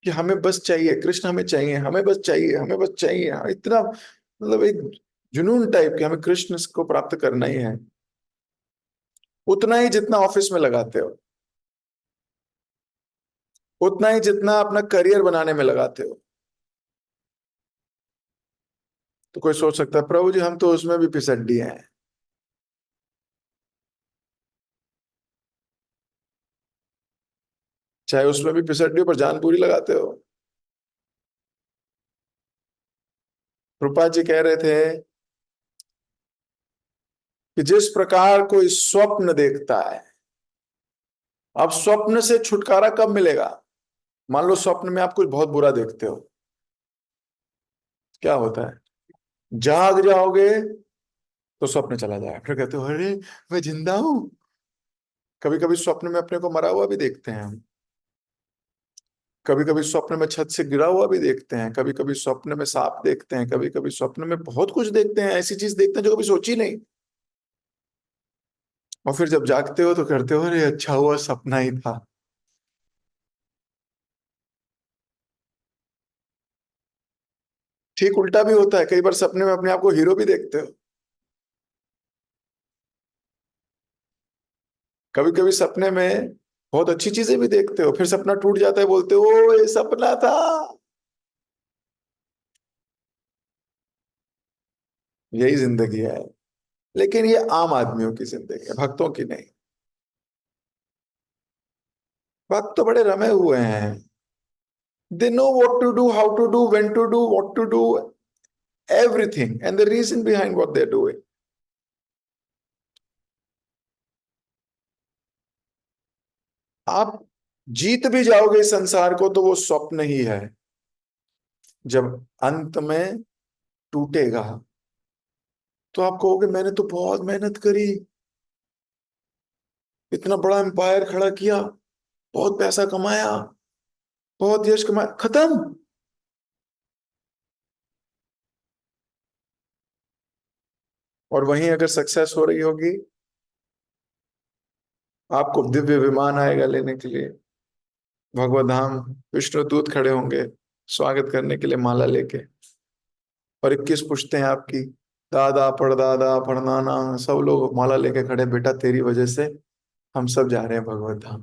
कि हमें बस चाहिए कृष्ण, हमें चाहिए, हमें बस चाहिए, हमें बस चाहिए। हाँ, इतना मतलब एक जुनून टाइप के, हमें कृष्ण को प्राप्त करना ही है, उतना ही जितना ऑफिस में लगाते हो, उतना ही जितना अपना करियर बनाने में लगाते हो। तो कोई सोच सकता है प्रभु जी हम तो उसमें भी फिसड्डी दिए हैं। चाहे उसमें भी फिसड्डी हो पर जान पूरी लगाते हो। रूपा जी कह रहे थे कि जिस प्रकार कोई स्वप्न देखता है, अब स्वप्न से छुटकारा कब मिलेगा? मान लो स्वप्न में आप कुछ बहुत बुरा देखते हो, क्या होता है? जाग जाओगे तो स्वप्न चला जाएगा, फिर कहते हो अरे मैं जिंदा हूं। कभी कभी स्वप्न में अपने को मरा हुआ भी देखते हैं हम। कभी कभी स्वप्न में छत से गिरा हुआ भी देखते हैं, कभी कभी स्वप्न में सांप देखते हैं, कभी कभी स्वप्न में बहुत कुछ देखते हैं, ऐसी चीज देखते हैं जो कभी सोची नहीं। और फिर जब जागते हो तो करते हो अरे अच्छा हुआ सपना ही था। ठीक उल्टा भी होता है, कई बार सपने में अपने आप को हीरो भी देखते हो। कभी कभी सपने में बहुत अच्छी चीजें भी देखते हो, फिर सपना टूट जाता है, बोलते हो "ओ, ये सपना था"। यही जिंदगी है, लेकिन ये आम आदमियों की जिंदगी है, भक्तों की नहीं। भक्त तो बड़े रमे हुए हैं। They know what to do, how to do, when to do, what to do, everything and the reason behind what they are doing. आप जीत भी जाओगे इस संसार को तो वो स्वप्न ही है। जब अंत में टूटेगा तो आप कहोगे मैंने तो बहुत मेहनत करी, इतना बड़ा एम्पायर खड़ा किया, बहुत पैसा कमाया, बहुत यश कमाया, खत्म। और वहीं अगर सक्सेस हो रही होगी, आपको दिव्य विमान आएगा लेने के लिए, भगवत धाम विष्णु दूत खड़े होंगे स्वागत करने के लिए माला लेके, और 21 पुश्तें आपकी, दादा परदादा परनाना, सब लोग माला लेके खड़े, बेटा तेरी वजह से हम सब जा रहे हैं भगवत धाम।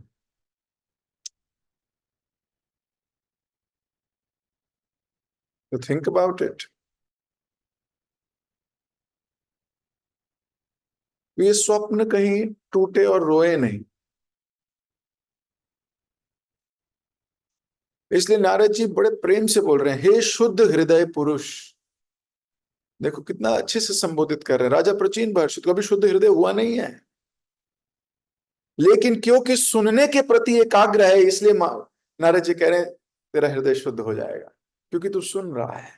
तो थिंक अबाउट इट। ये स्वप्न कहीं टूटे और रोए नहीं। इसलिए नारद जी बड़े प्रेम से बोल रहे हैं हे शुद्ध हृदय पुरुष। देखो कितना अच्छे से संबोधित कर रहे हैं, राजा प्राचीन भाषित कभी शुद्ध हृदय हुआ नहीं है, लेकिन क्योंकि सुनने के प्रति एकाग्र है इसलिए नारद जी कह रहे हैं तेरा हृदय शुद्ध हो जाएगा, क्योंकि तू सुन रहा है।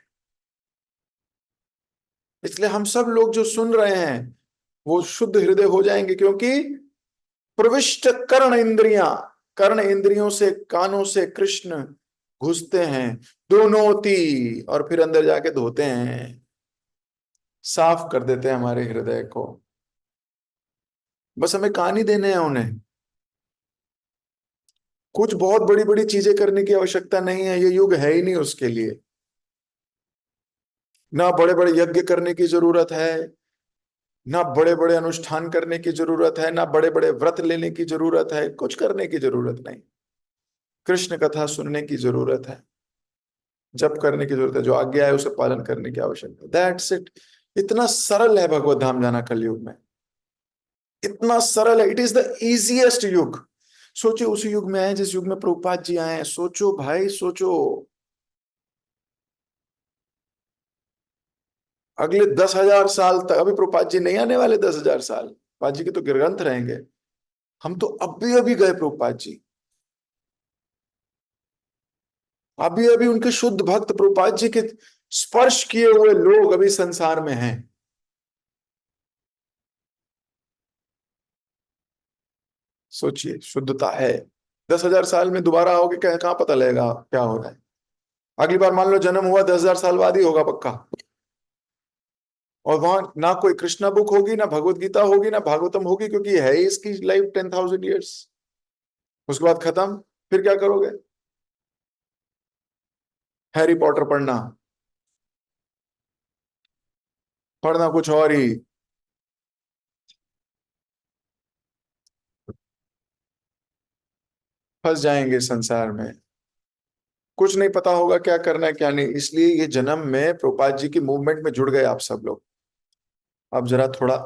इसलिए हम सब लोग जो सुन रहे हैं वो शुद्ध हृदय हो जाएंगे, क्योंकि प्रविष्ट कर्ण इंद्रियां, कर्ण इंद्रियों से कानों से कृष्ण घुसते हैं, दोनों ती, और फिर अंदर जाके धोते हैं, साफ कर देते हैं हमारे हृदय को। बस हमें कहानी देने हैं उन्हें। कुछ बहुत बड़ी बड़ी चीजें करने की आवश्यकता नहीं है, ये युग है ही नहीं उसके लिए। ना बड़े बड़े यज्ञ करने की जरूरत है, ना बड़े बड़े अनुष्ठान करने की जरूरत है, ना बड़े बड़े व्रत लेने की जरूरत है, कुछ करने की जरूरत नहीं। कृष्ण कथा सुनने की जरूरत है, जप करने की जरूरत है, जो आज्ञा है उसे पालन करने की आवश्यकता है, दैट्स इट। इतना सरल है भगवत धाम जाना कलयुग में, इतना सरल है, इट इज द इजीएस्ट युग। सोचो उसी युग में आए जिस युग में प्रभुपाद जी आए हैं, सोचो भाई सोचो। अगले 10,000 साल तक, अभी प्रभुपाद जी नहीं आने वाले 10,000 साल, प्रभुपाद जी के तो गिरगंथ रहेंगे। हम तो अभी अभी गए प्रभुपाद जी, अभी अभी उनके शुद्ध भक्त प्रभुपाद जी के स्पर्श किए हुए लोग अभी संसार में हैं। सोचिए, शुद्धता है। 10,000 साल में दोबारा आओगे क्या, कहाँ पता लगेगा क्या हो रहा है। अगली बार मान लो जन्म हुआ 10,000 साल बाद ही होगा पक्का। और वहां ना कोई कृष्णा बुक होगी, ना भगवत गीता होगी, ना भागवतम होगी, क्योंकि है ही इसकी लाइफ 10,000 ईयर्स। उसके बाद खत्म। फिर क्या करोगे? हैरी पॉटर पढ़ना, पढ़ना कुछ और ही। फंस जाएंगे संसार में, कुछ नहीं पता होगा क्या करना है क्या नहीं। इसलिए ये जन्म में प्रभुपाद जी की मूवमेंट में जुड़ गए आप सब लोग। अब जरा थोड़ा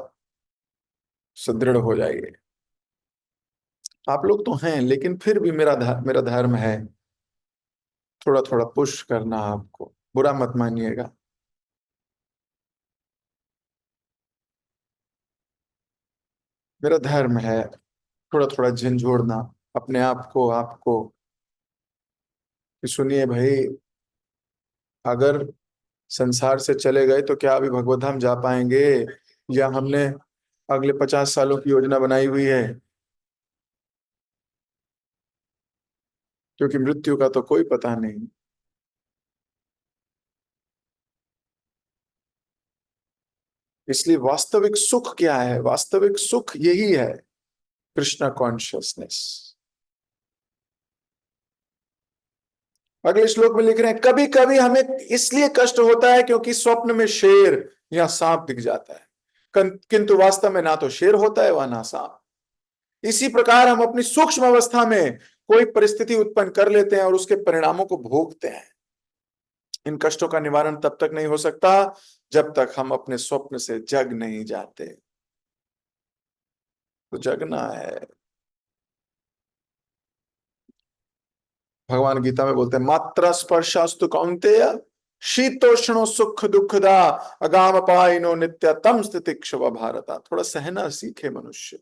सुदृढ़ हो जाइए। आप लोग तो हैं, लेकिन फिर भी मेरा धर्म है थोड़ा थोड़ा पुश करना आपको, बुरा मत मानिएगा। मेरा धर्म है थोड़ा थोड़ा झंझोड़ना अपने आप को, आपको, कि सुनिए भाई, अगर संसार से चले गए तो क्या अभी भगवत धाम जा पाएंगे, या हमने अगले 50 सालों की योजना बनाई हुई है? क्योंकि मृत्यु का तो कोई पता नहीं। इसलिए वास्तविक सुख क्या है? वास्तविक सुख यही है, कृष्णा कॉन्शियसनेस। अगले श्लोक में लिख रहे हैं, कभी कभी हमें इसलिए कष्ट होता है क्योंकि स्वप्न में शेर या सांप दिख जाता है, किंतु वास्तव में ना तो शेर होता है वह ना सांप। इसी प्रकार हम अपनी सूक्ष्म अवस्था में कोई परिस्थिति उत्पन्न कर लेते हैं और उसके परिणामों को भोगते हैं। इन कष्टों का निवारण तब तक नहीं हो सकता जब तक हम अपने स्वप्न से जग नहीं जाते। तो जगना है। भगवान गीता में बोलते हैं, मात्रा स्पर्शास्तु कौन्तेय शीतोष्णो सुख दुखदा अगाम पाइनो नित्य तम स्थिति क्षव भारता। थोड़ा सहना सीखे मनुष्य,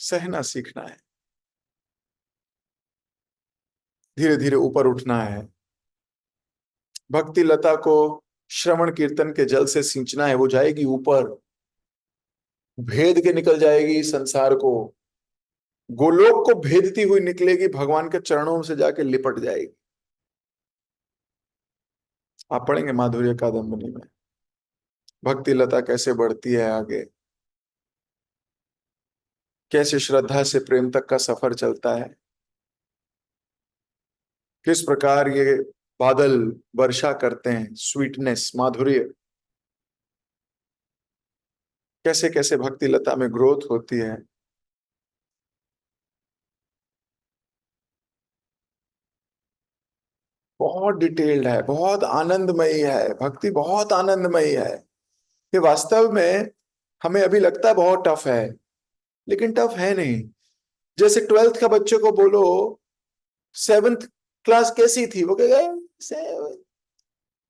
सहना सीखना है। धीरे धीरे ऊपर उठना है। भक्ति लता को श्रवण कीर्तन के जल से सींचना है, वो जाएगी ऊपर, भेद के निकल जाएगी संसार को, गोलोक को भेदती हुई निकलेगी, भगवान के चरणों से जाके लिपट जाएगी। आप पढ़ेंगे माधुर्य कादम्बनी में भक्ति लता कैसे बढ़ती है आगे, कैसे श्रद्धा से प्रेम तक का सफर चलता है, किस प्रकार ये बादल वर्षा करते हैं स्वीटनेस, माधुर्य, कैसे कैसे भक्ति लता में ग्रोथ होती है। बहुत डिटेल्ड है, बहुत आनंदमयी है, भक्ति बहुत आनंदमयी है। ये वास्तव में हमें अभी लगता है बहुत टफ है, लेकिन टफ है नहीं। जैसे 12th का बच्चे को बोलो 7th क्लास कैसी थी, वो कहेगा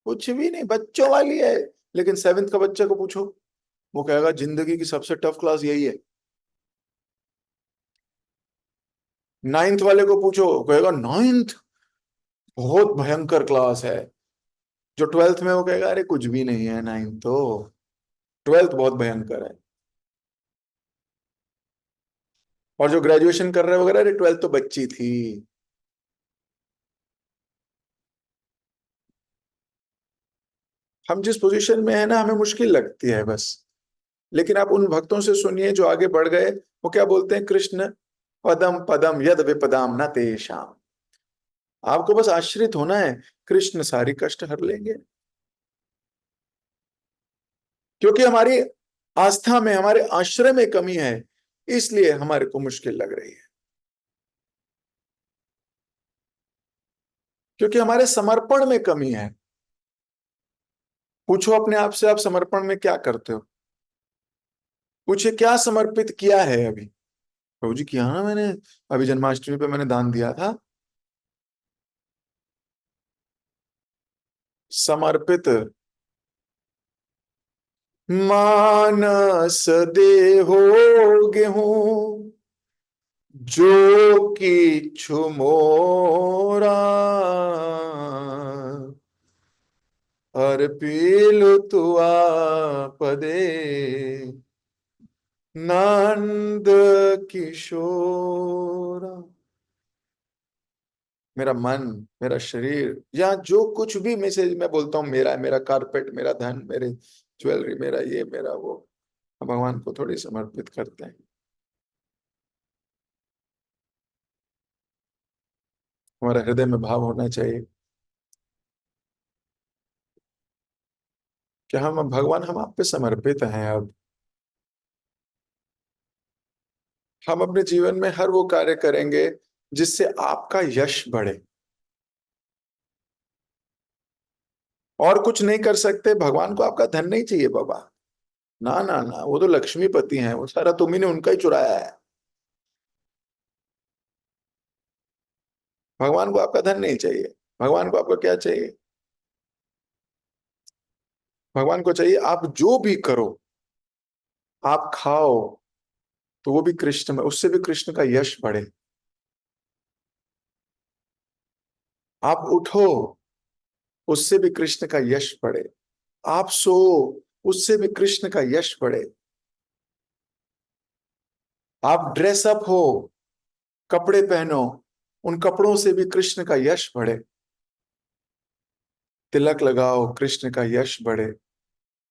कुछ भी नहीं, बच्चों वाली है। लेकिन 7th का बच्चे को पूछो, वो कहेगा जिंदगी की सबसे टफ क्लास यही है। 9th वाले को पूछो, वो कहेगा 9th बहुत भयंकर क्लास है। जो 12th में, वो कहेगा अरे कुछ भी नहीं है 9th तो, 12th बहुत भयंकर है। और जो ग्रेजुएशन कर रहे हैं वगैरह, अरे 12th तो बच्ची थी। हम जिस पोजीशन में है ना, हमें मुश्किल लगती है बस। लेकिन आप उन भक्तों से सुनिए जो आगे बढ़ गए, वो क्या बोलते हैं, कृष्ण पदम पदम यद विपदाम न तेषाम। आपको बस आश्रित होना है, कृष्ण सारी कष्ट हर लेंगे। क्योंकि हमारी आस्था में, हमारे आश्रय में कमी है, इसलिए हमारे को मुश्किल लग रही है। क्योंकि हमारे समर्पण में कमी है। पूछो अपने आप से, आप समर्पण में क्या करते हो? पूछे क्या समर्पित किया है अभी? प्रभु जी किया ना मैंने, अभी जन्माष्टमी पे मैंने दान दिया था। समर्पित मानस देहो गेहूं जो किछु मोरा, अर्पिलु तुआ पदे नंद किशोरा। मेरा मन, मेरा शरीर, या जो कुछ भी मैसेज मैं बोलता हूँ मेरा है, मेरा कारपेट, मेरा धन, मेरे ज्वेलरी, मेरा ये मेरा वो, हम भगवान को थोड़ी समर्पित करते हैं। हमारे हृदय में भाव होना चाहिए कि हम भगवान, हम आप पे समर्पित हैं। अब हम अपने जीवन में हर वो कार्य करेंगे जिससे आपका यश बढ़े। और कुछ नहीं कर सकते, भगवान को आपका धन नहीं चाहिए बाबा। ना ना ना, वो तो लक्ष्मीपति हैं, वो सारा तुम्ही ने उनका ही चुराया है। भगवान को आपका धन नहीं चाहिए। भगवान को आपको क्या चाहिए? भगवान को चाहिए आप जो भी करो, आप खाओ तो वो भी कृष्ण में, उससे भी कृष्ण का यश बढ़े। आप उठो, उससे भी कृष्ण का यश बढ़े। आप सो, उससे भी कृष्ण का यश बढ़े। आप ड्रेस अप हो, कपड़े पहनो, उन कपड़ों से भी कृष्ण का यश बढ़े। तिलक लगाओ, कृष्ण का यश बढ़े।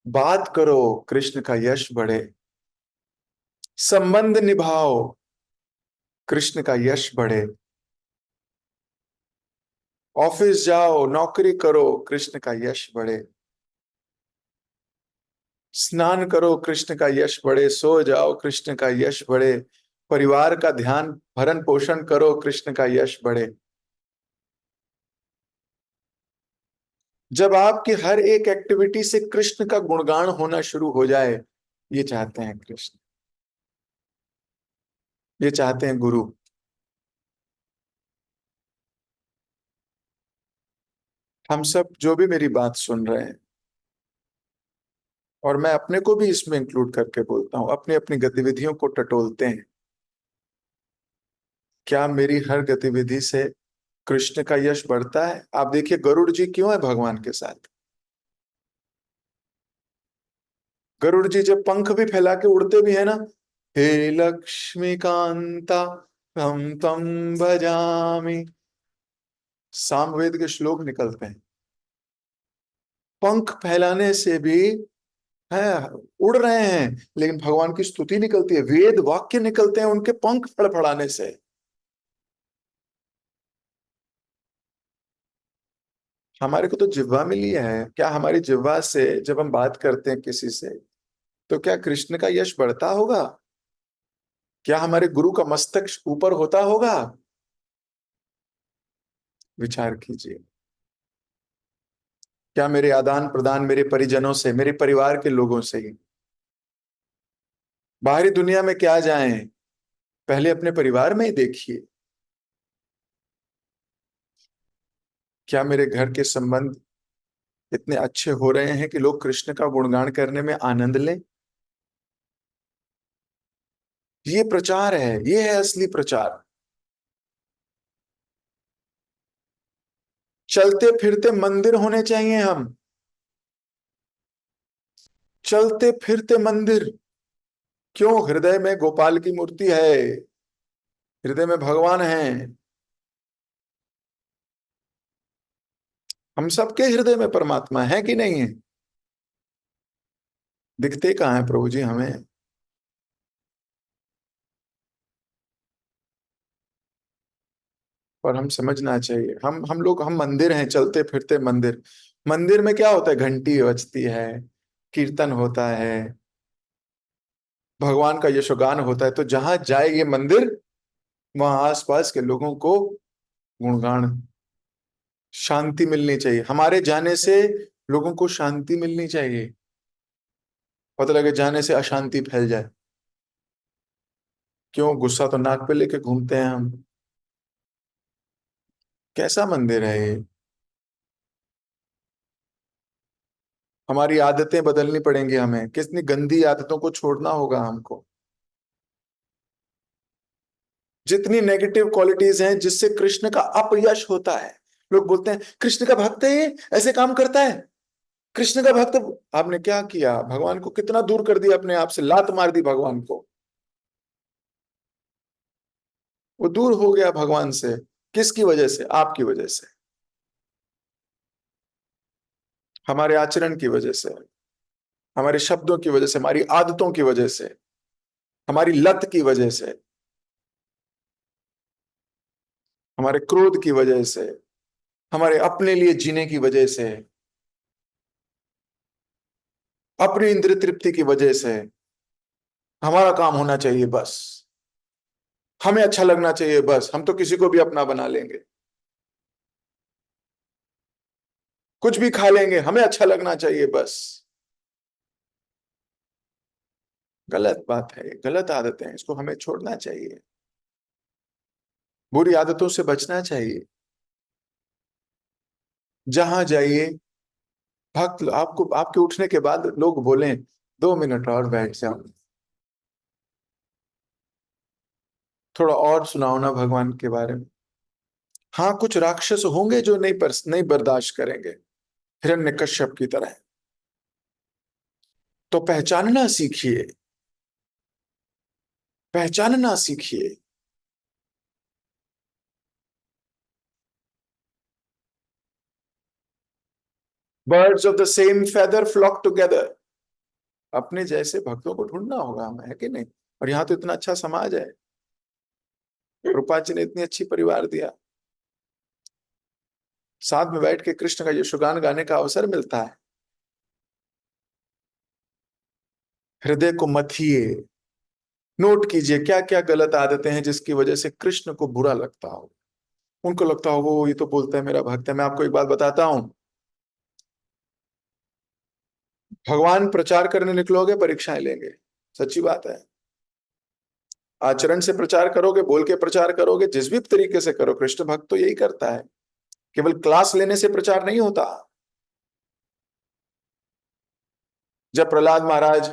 बात करो, कृष्ण का यश बढ़े। संबंध निभाओ, कृष्ण का यश बढ़े। ऑफिस जाओ, नौकरी करो, कृष्ण का यश बढ़े। स्नान करो, कृष्ण का यश बढ़े। सो जाओ, कृष्ण का यश बढ़े। परिवार का ध्यान भरण पोषण करो, कृष्ण का यश बढ़े। जब आपकी हर एक एक्टिविटी से कृष्ण का गुणगान होना शुरू हो जाए, ये चाहते हैं कृष्ण, ये चाहते हैं गुरु। हम सब जो भी मेरी बात सुन रहे हैं, और मैं अपने को भी इसमें इंक्लूड करके बोलता हूं, अपनी अपनी गतिविधियों को टटोलते हैं। क्या मेरी हर गतिविधि से कृष्ण का यश बढ़ता है? आप देखिए गरुड़ जी क्यों है भगवान के साथ। गरुड़ जी जब पंख भी फैला के उड़ते भी है ना, हे लक्ष्मीकांता हम तम भजामि, सामवेद के श्लोक निकलते हैं। पंख फैलाने से भी है, उड़ रहे हैं, लेकिन भगवान की स्तुति निकलती है, वेद वाक्य निकलते हैं उनके पंख फड़फड़ाने से। हमारे को तो जिह्वा मिली है, क्या हमारी जिह्वा से जब हम बात करते हैं किसी से, तो क्या कृष्ण का यश बढ़ता होगा? क्या हमारे गुरु का मस्तक ऊपर होता होगा? विचार कीजिए। क्या मेरे आदान प्रदान मेरे परिजनों से, मेरे परिवार के लोगों से ही, बाहरी दुनिया में क्या जाएं, पहले अपने परिवार में ही देखिए। क्या मेरे घर के संबंध इतने अच्छे हो रहे हैं कि लोग कृष्ण का गुणगान करने में आनंद लें? ये प्रचार है, ये है असली प्रचार। चलते फिरते मंदिर होने चाहिए हम। चलते फिरते मंदिर। क्यों? हृदय में गोपाल की मूर्ति है, हृदय में भगवान है। हम सबके हृदय में परमात्मा है कि नहीं है? दिखते कहाँ है प्रभु जी हमें? और हम समझना चाहिए, हम लोग, हम मंदिर हैं, चलते फिरते मंदिर। मंदिर में क्या होता है? घंटी बजती है, कीर्तन होता है, भगवान का यशोगान होता है। तो जहां जाए ये मंदिर, वहां आसपास के लोगों को गुणगान, शांति मिलनी चाहिए। हमारे जाने से लोगों को शांति मिलनी चाहिए। पता लगे जाने से अशांति फैल जाए। क्यों? गुस्सा तो नाक पे लेके घूमते हैं हम। कैसा मंदिर है ये? हमारी आदतें बदलनी पड़ेंगी, हमें कितनी गंदी आदतों को छोड़ना होगा हमको। जितनी नेगेटिव क्वालिटीज हैं जिससे कृष्ण का अपयश होता है। लोग बोलते हैं कृष्ण का भक्त है ये, ऐसे काम करता है, कृष्ण का भक्त। आपने क्या किया? भगवान को कितना दूर कर दिया, अपने आप से लात मार दी भगवान को। वो दूर हो गया भगवान से। किसकी वजह से? आपकी वजह से, हमारे आचरण की वजह से, हमारे शब्दों की वजह से, हमारी आदतों की वजह से, हमारी लत की वजह से, हमारे क्रोध की वजह से, हमारे अपने लिए जीने की वजह से, अपनी इंद्रिय तृप्ति की वजह से। हमारा काम होना चाहिए बस, हमें अच्छा लगना चाहिए बस, हम तो किसी को भी अपना बना लेंगे, कुछ भी खा लेंगे, हमें अच्छा लगना चाहिए बस। गलत बात है, गलत आदतें हैं, इसको हमें छोड़ना चाहिए। बुरी आदतों से बचना चाहिए। जहां जाइए, भक्त आपको, आपके उठने के बाद लोग बोलें 2 मिनट और बैठ जाओ, थोड़ा और सुनाओ ना भगवान के बारे में। हाँ, कुछ राक्षस होंगे जो नहीं बर्दाश्त करेंगे, हिरण्यकश्यप की तरह। तो पहचानना सीखिए, पहचानना सीखिए। Birds of the same feather flock together. अपने जैसे भक्तों को ढूंढना होगा हमें, है कि नहीं? और यहाँ तो इतना अच्छा समाज है, रूपा जी ने इतनी अच्छी परिवार दिया, साथ में बैठ के कृष्ण का यशोगान गाने का अवसर मिलता है। हृदय को मथिए, नोट कीजिए क्या क्या गलत आदतें हैं जिसकी वजह से कृष्ण को बुरा लगता हो। उनको लगता हो वो ये तो बोलता है मेरा भक्त है। मैं आपको एक बात बताता हूं, भगवान प्रचार करने निकलोगे परीक्षाएं लेंगे, सच्ची बात है। आचरण से प्रचार करोगे, बोल के प्रचार करोगे, जिस भी तरीके से करो, कृष्ण भक्त तो यही करता है। केवल क्लास लेने से प्रचार नहीं होता। जब प्रहलाद महाराज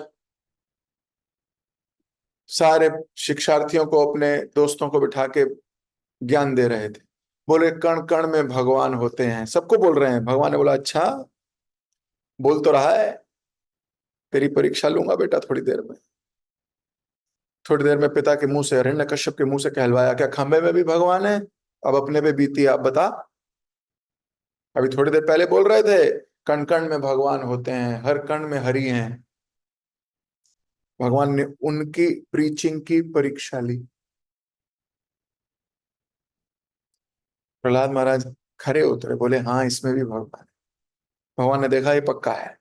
सारे शिक्षार्थियों को, अपने दोस्तों को बिठा के ज्ञान दे रहे थे, बोले कण कण में भगवान होते हैं, सबको बोल रहे हैं। भगवान ने बोला अच्छा, बोल तो रहा है, तेरी परीक्षा लूंगा बेटा थोड़ी देर में। थोड़ी देर में पिता के मुंह से, हिरण्यकश्यप के मुंह से कहलवाया, क्या खंबे में भी भगवान है? अब अपने पे बीती, आप बता। अभी थोड़ी देर पहले बोल रहे थे कण कण में भगवान होते हैं, हर कण में हरि हैं। भगवान ने उनकी प्रीचिंग की परीक्षा ली। प्रहलाद महाराज खरे उतरे, बोले हाँ इसमें भी भगवान है। भगवान ने देखा ये पक्का है,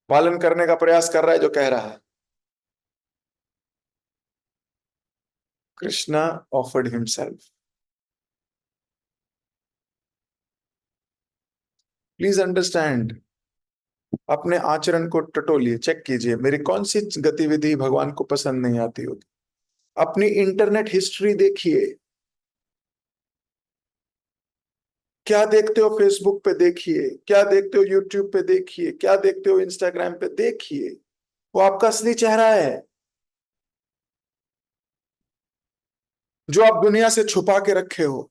पालन करने का प्रयास कर रहा है जो कह रहा है। Krishna offered himself. Please understand, अपने आचरण को टटोलिए, चेक कीजिए मेरी कौन सी गतिविधि भगवान को पसंद नहीं आती होगी। अपनी इंटरनेट हिस्ट्री देखिए, क्या देखते हो फेसबुक पे देखिए, क्या देखते हो यूट्यूब पे देखिए, क्या देखते हो इंस्टाग्राम पे देखिए। वो आपका असली चेहरा है, जो आप दुनिया से छुपा के रखे हो।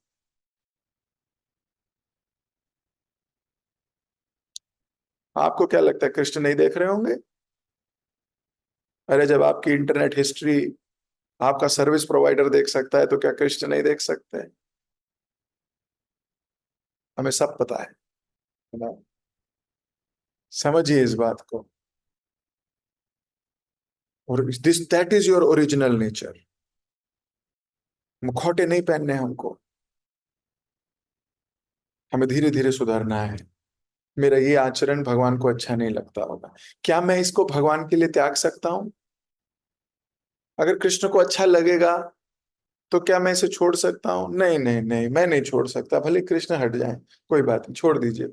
आपको क्या लगता है कृष्ण नहीं देख रहे होंगे? अरे जब आपकी इंटरनेट हिस्ट्री आपका सर्विस प्रोवाइडर देख सकता है, तो क्या कृष्ण नहीं देख सकते? हमें सब पता है ना? समझिए इस बात को। और this that is your original nature. मुखौटे नहीं पहनने हैं हमको, हमें धीरे धीरे सुधरना है। मेरा ये आचरण भगवान को अच्छा नहीं लगता होगा, क्या मैं इसको भगवान के लिए त्याग सकता हूं? अगर कृष्ण को अच्छा लगेगा तो क्या मैं इसे छोड़ सकता हूं? नहीं नहीं नहीं, मैं नहीं छोड़ सकता, भले कृष्ण हट जाए, कोई बात नहीं, छोड़ दीजिए।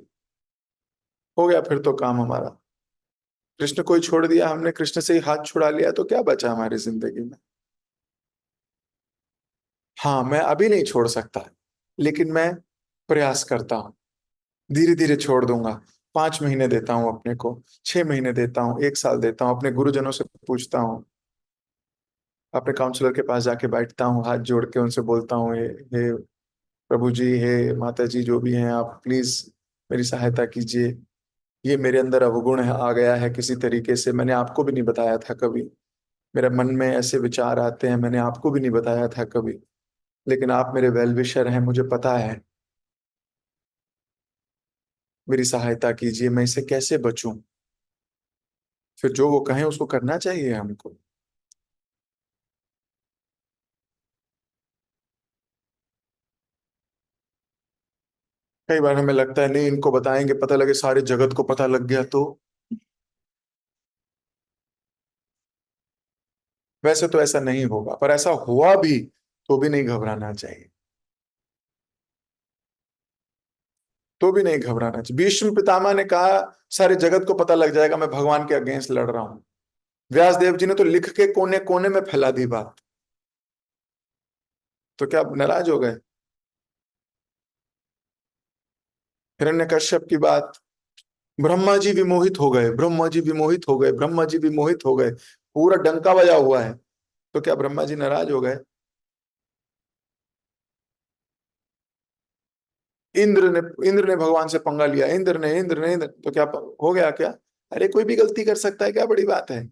हो गया फिर तो काम हमारा। कृष्ण को ही छोड़ दिया हमने, कृष्ण से ही हाथ छुड़ा लिया, तो क्या बचा हमारी जिंदगी में? हाँ, मैं अभी नहीं छोड़ सकता, लेकिन मैं प्रयास करता हूं, धीरे धीरे छोड़ दूंगा। 5 महीने देता हूं अपने को, 6 महीने देता हूं, 1 साल देता हूं, अपने गुरुजनों से पूछता हूं, अपने काउंसलर के पास जाके बैठता हूँ, हाथ जोड़ के उनसे बोलता हूँ, हे प्रभु जी, हे माता जी, जो भी हैं आप प्लीज मेरी सहायता कीजिए। ये मेरे अंदर अवगुण है, आ गया है किसी तरीके से, मैंने आपको भी नहीं बताया था कभी। मेरे मन में ऐसे विचार आते हैं, मैंने आपको भी नहीं बताया था कभी, लेकिन आप मेरे वेल विशर हैं, मुझे पता है। मेरी सहायता कीजिए, मैं इससे कैसे बचूं? फिर जो वो कहें उसको करना चाहिए हमको। कई बार हमें लगता है नहीं, इनको बताएंगे, पता लगे सारे जगत को पता लग गया तो। वैसे तो ऐसा नहीं होगा, पर ऐसा हुआ भी तो भी नहीं घबराना चाहिए। तो भी नहीं घबराना चाहिए। भीष्म पितामह ने कहा सारे जगत को पता लग जाएगा मैं भगवान के अगेंस्ट लड़ रहा हूं। व्यास देव जी ने तो लिख के कोने कोने में फैला दी बात। तो क्या आप नाराज हो गए? हिरण्यकश्यप की बात, ब्रह्मा जी विमोहित हो गए, ब्रह्मा जी विमोहित हो गए, ब्रह्मा जी विमोहित हो गए, पूरा डंका बजा हुआ है। तो क्या ब्रह्मा जी नाराज हो गए? इंद्र ने भगवान से पंगा लिया, इंद्र ने तो क्या हो गया क्या? अरे कोई भी गलती कर सकता है, क्या बड़ी बात है?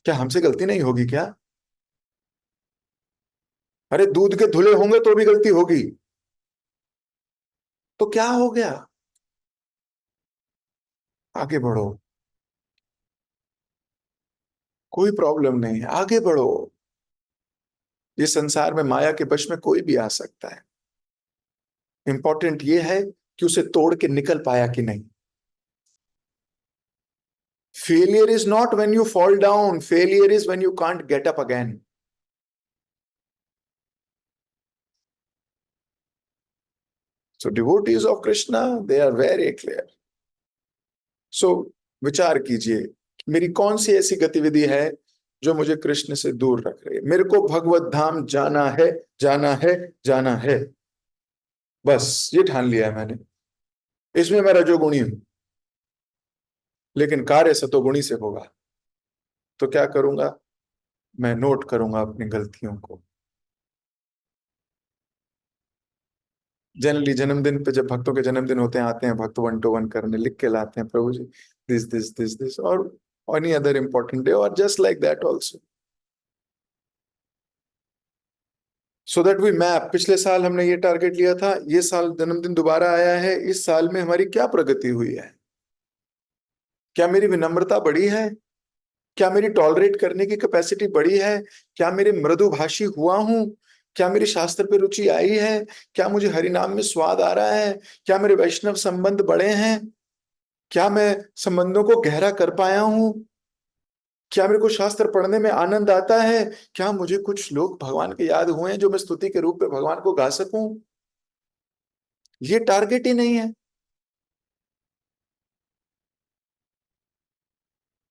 क्या हमसे गलती नहीं होगी क्या? अरे दूध के धुले होंगे तो भी गलती होगी। तो क्या हो गया? आगे बढ़ो, कोई प्रॉब्लम नहीं है, आगे बढ़ो। ये संसार में माया के वश में कोई भी आ सकता है। इंपॉर्टेंट ये है कि उसे तोड़ के निकल पाया कि नहीं। Failure is not when you fall down, failure is when you can't get up again. So devotees of Krishna, they are very clear. So विचार कीजिए, मेरी कौन सी ऐसी गतिविधि है जो मुझे कृष्ण से दूर रख रही है? मेरे को भगवत धाम जाना है, जाना है, जाना है। बस ये ठान लिया है मैंने। इसमें मैं रजोगुणी हूं, लेकिन कार्य सतोगुणी से होगा। तो क्या करूंगा? मैं नोट करूंगा अपनी गलतियों को। जनरली जन्मदिन पे, जब भक्तों के जन्मदिन होते हैं, आते हैं भक्त 1 to 1 करने, लिख के लाते हैं, प्रभु जी दिस दिस दिस दिस, और एनी अदर इंपॉर्टेंट डे और just like that also, so that we map. पिछले साल हमने ये टारगेट लिया था, ये साल जन्मदिन दोबारा आया है, इस साल में हमारी क्या प्रगति हुई है? क्या मेरी विनम्रता बढ़ी है? क्या मेरी टॉलरेट करने की कैपेसिटी बढ़ी है? क्या मेरे मृदुभाषी हुआ हूं? क्या मेरी शास्त्र पे रुचि आई है? क्या मुझे हरि नाम में स्वाद आ रहा है? क्या मेरे वैष्णव संबंध बढ़े हैं? क्या मैं संबंधों को गहरा कर पाया हूं? क्या मेरे को शास्त्र पढ़ने में आनंद आता है? क्या मुझे कुछ लोग भगवान के याद हुए हैं जो मैं स्तुति के रूप में भगवान को गा सकूं? ये टारगेट ही नहीं है।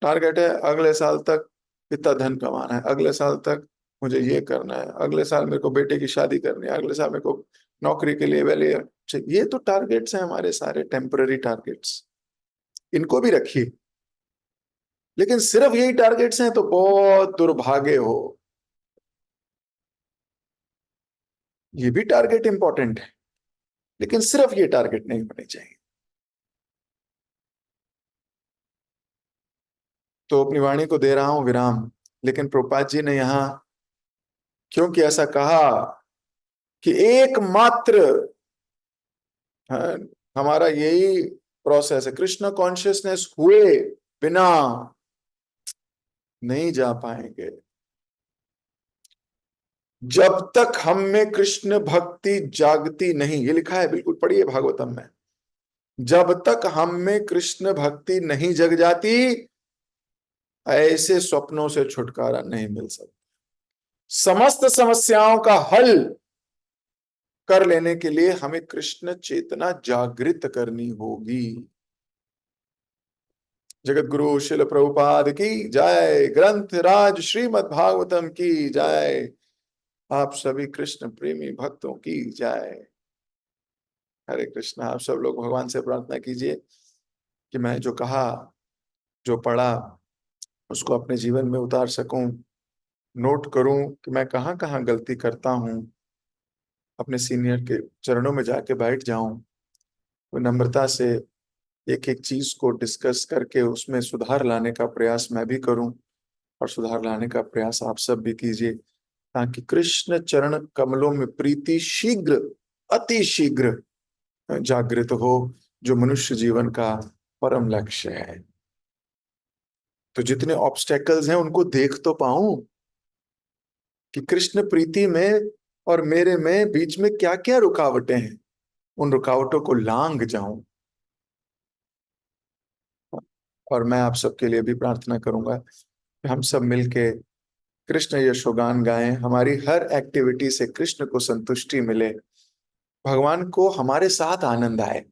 टारगेट है अगले साल तक इतना धन कमाना है, अगले साल तक मुझे ये करना है, अगले साल मेरे को बेटे की शादी करनी है, अगले साल मेरे को नौकरी के लिए वेल, ये तो टारगेट्स हैं हमारे, सारे टेम्पररी टारगेट्स। इनको भी रखिए, लेकिन सिर्फ यही टारगेट्स हैं तो बहुत दुर्भाग्य हो। ये भी टारगेट इंपॉर्टेंट है, लेकिन सिर्फ ये टारगेट नहीं होने चाहिए। तो अपनी वाणी को दे रहा हूं विराम, लेकिन प्रभुपाद जी ने यहां क्योंकि ऐसा कहा कि एकमात्र, हाँ, हमारा यही प्रोसेस है, कृष्ण कॉन्शियसनेस हुए बिना नहीं जा पाएंगे। जब तक हम में कृष्ण भक्ति जागती नहीं, ये लिखा है, बिल्कुल पढ़िए भागवतम में, जब तक हम में कृष्ण भक्ति नहीं जग जाती, ऐसे स्वप्नों से छुटकारा नहीं मिल सकता। समस्त समस्याओं का हल कर लेने के लिए हमें कृष्ण चेतना जागृत करनी होगी। जगत गुरु शिल प्रभुपाद की जय, ग्रंथ राज श्रीमद् भागवतम की जय, आप सभी कृष्ण प्रेमी भक्तों की जय। हरे कृष्णा। आप सब लोग भगवान से प्रार्थना कीजिए कि मैं जो कहा, जो पढ़ा, उसको अपने जीवन में उतार सकूं, नोट करूं कि मैं कहाँ कहाँ गलती करता हूं, अपने सीनियर के चरणों में जाके बैठ जाऊं, तो नम्रता से एक एक चीज को डिस्कस करके उसमें सुधार लाने का प्रयास मैं भी करूं, और सुधार लाने का प्रयास आप सब भी कीजिए, ताकि कृष्ण चरण कमलों में प्रीति शीघ्र, अति शीघ्र जागृत हो, जो मनुष्य जीवन का परम लक्ष्य है। तो जितने ऑब्स्टेकल्स हैं उनको देख तो पाऊं कि कृष्ण प्रीति में और मेरे में बीच में क्या क्या रुकावटें हैं, उन रुकावटों को लांग जाऊं। और मैं आप सबके लिए भी प्रार्थना करूंगा कि हम सब मिलके कृष्ण यशोगान गाएं, हमारी हर एक्टिविटी से कृष्ण को संतुष्टि मिले, भगवान को हमारे साथ आनंद आए,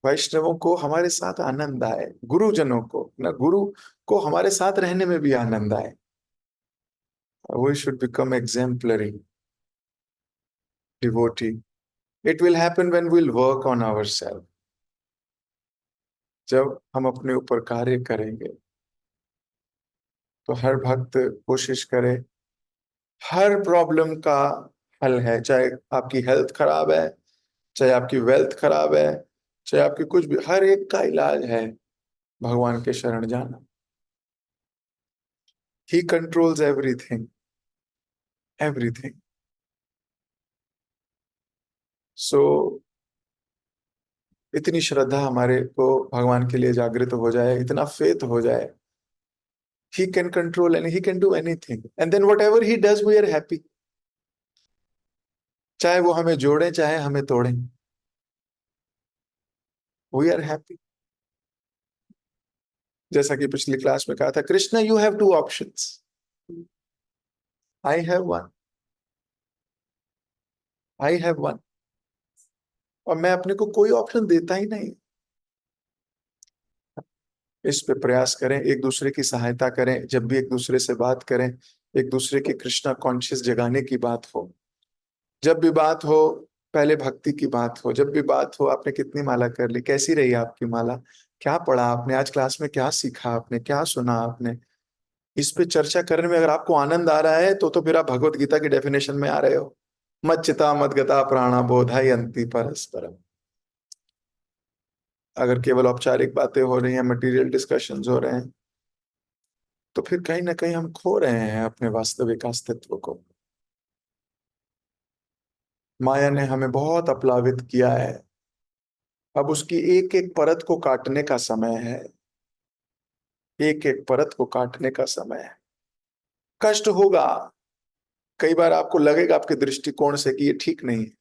वैष्णवों को हमारे साथ आनंद आए, गुरुजनों को ना, गुरु को हमारे साथ रहने में भी आनंद आए। We should become exemplary devotee. It will happen when we will work on ourself. जब हम अपने ऊपर कार्य करेंगे तो हर भक्त कोशिश करे, हर प्रॉब्लम का हल है, चाहे आपकी हेल्थ खराब है, चाहे आपकी वेल्थ खराब है, चाहे आपकी कुछ भी, हर एक का इलाज है भगवान के शरण जाना। He controls everything, everything. So इतनी श्रद्धा हमारे को भगवान के लिए जागृत हो जाए, इतना फेथ हो जाए, he can control and he can do anything, and then whatever he does we are happy। चाहे वो हमें जोड़े चाहे हमें तोड़े, we are happy। जैसा कि पिछली क्लास में कहा था, Krishna you have two options, I have one, I have one. और मैं अपने को कोई ऑप्शन देता ही नहीं। इस पे प्रयास करें, एक दूसरे की सहायता करें, जब भी एक दूसरे से बात करें, एक दूसरे की कृष्णा कॉन्शियस जगाने की बात हो, जब भी बात हो, पहले भक्ति की बात हो, जब भी बात हो आपने कितनी माला कर ली, कैसी रही आपकी माला, क्या पढ़ा आपने आज क्लास में, क्या सीखा आपने, क्या सुना आपने, इस पे चर्चा करने में अगर आपको आनंद आ रहा है तो फिर आप भगवत गीता की डेफिनेशन में आ रहे हो। मच्चिता मदगता प्राणा बोधायंती परस्परम। अगर केवल औपचारिक बातें हो रही हैं, मटेरियल डिस्कशंस हो रहे हैं, तो फिर कहीं ना कहीं हम खो रहे हैं अपने वास्तविक अस्तित्व को। माया ने हमें बहुत अपलावित किया है, अब उसकी एक एक परत को काटने का समय है, एक एक परत को काटने का समय है। कष्ट होगा, कई बार आपको लगेगा आपके दृष्टिकोण से कि ये ठीक नहीं है,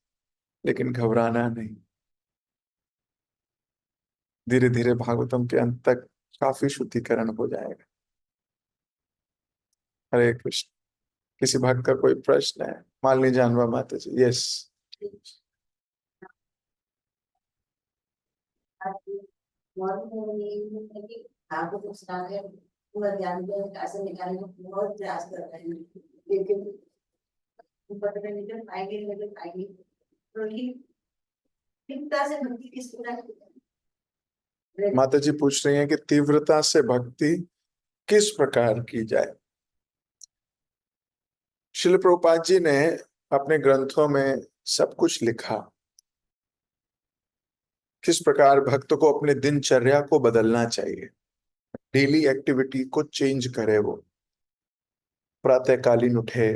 लेकिन घबराना नहीं। धीरे धीरे भागवतम के अंत तक काफी शुद्धिकरण हो जाएगा। हरे कृष्ण। किसी भक्त का कोई प्रश्न है? मालिनी जानवा माता जी। यस। माता जी पूछ रही हैं कि तीव्रता से भक्ति किस प्रकार की जाए। श्रील प्रभुपाद जी ने अपने ग्रंथों में सब कुछ लिखा, किस प्रकार भक्त को अपने दिनचर्या को बदलना चाहिए, डेली एक्टिविटी को चेंज करे। वो प्रातःकालीन उठे,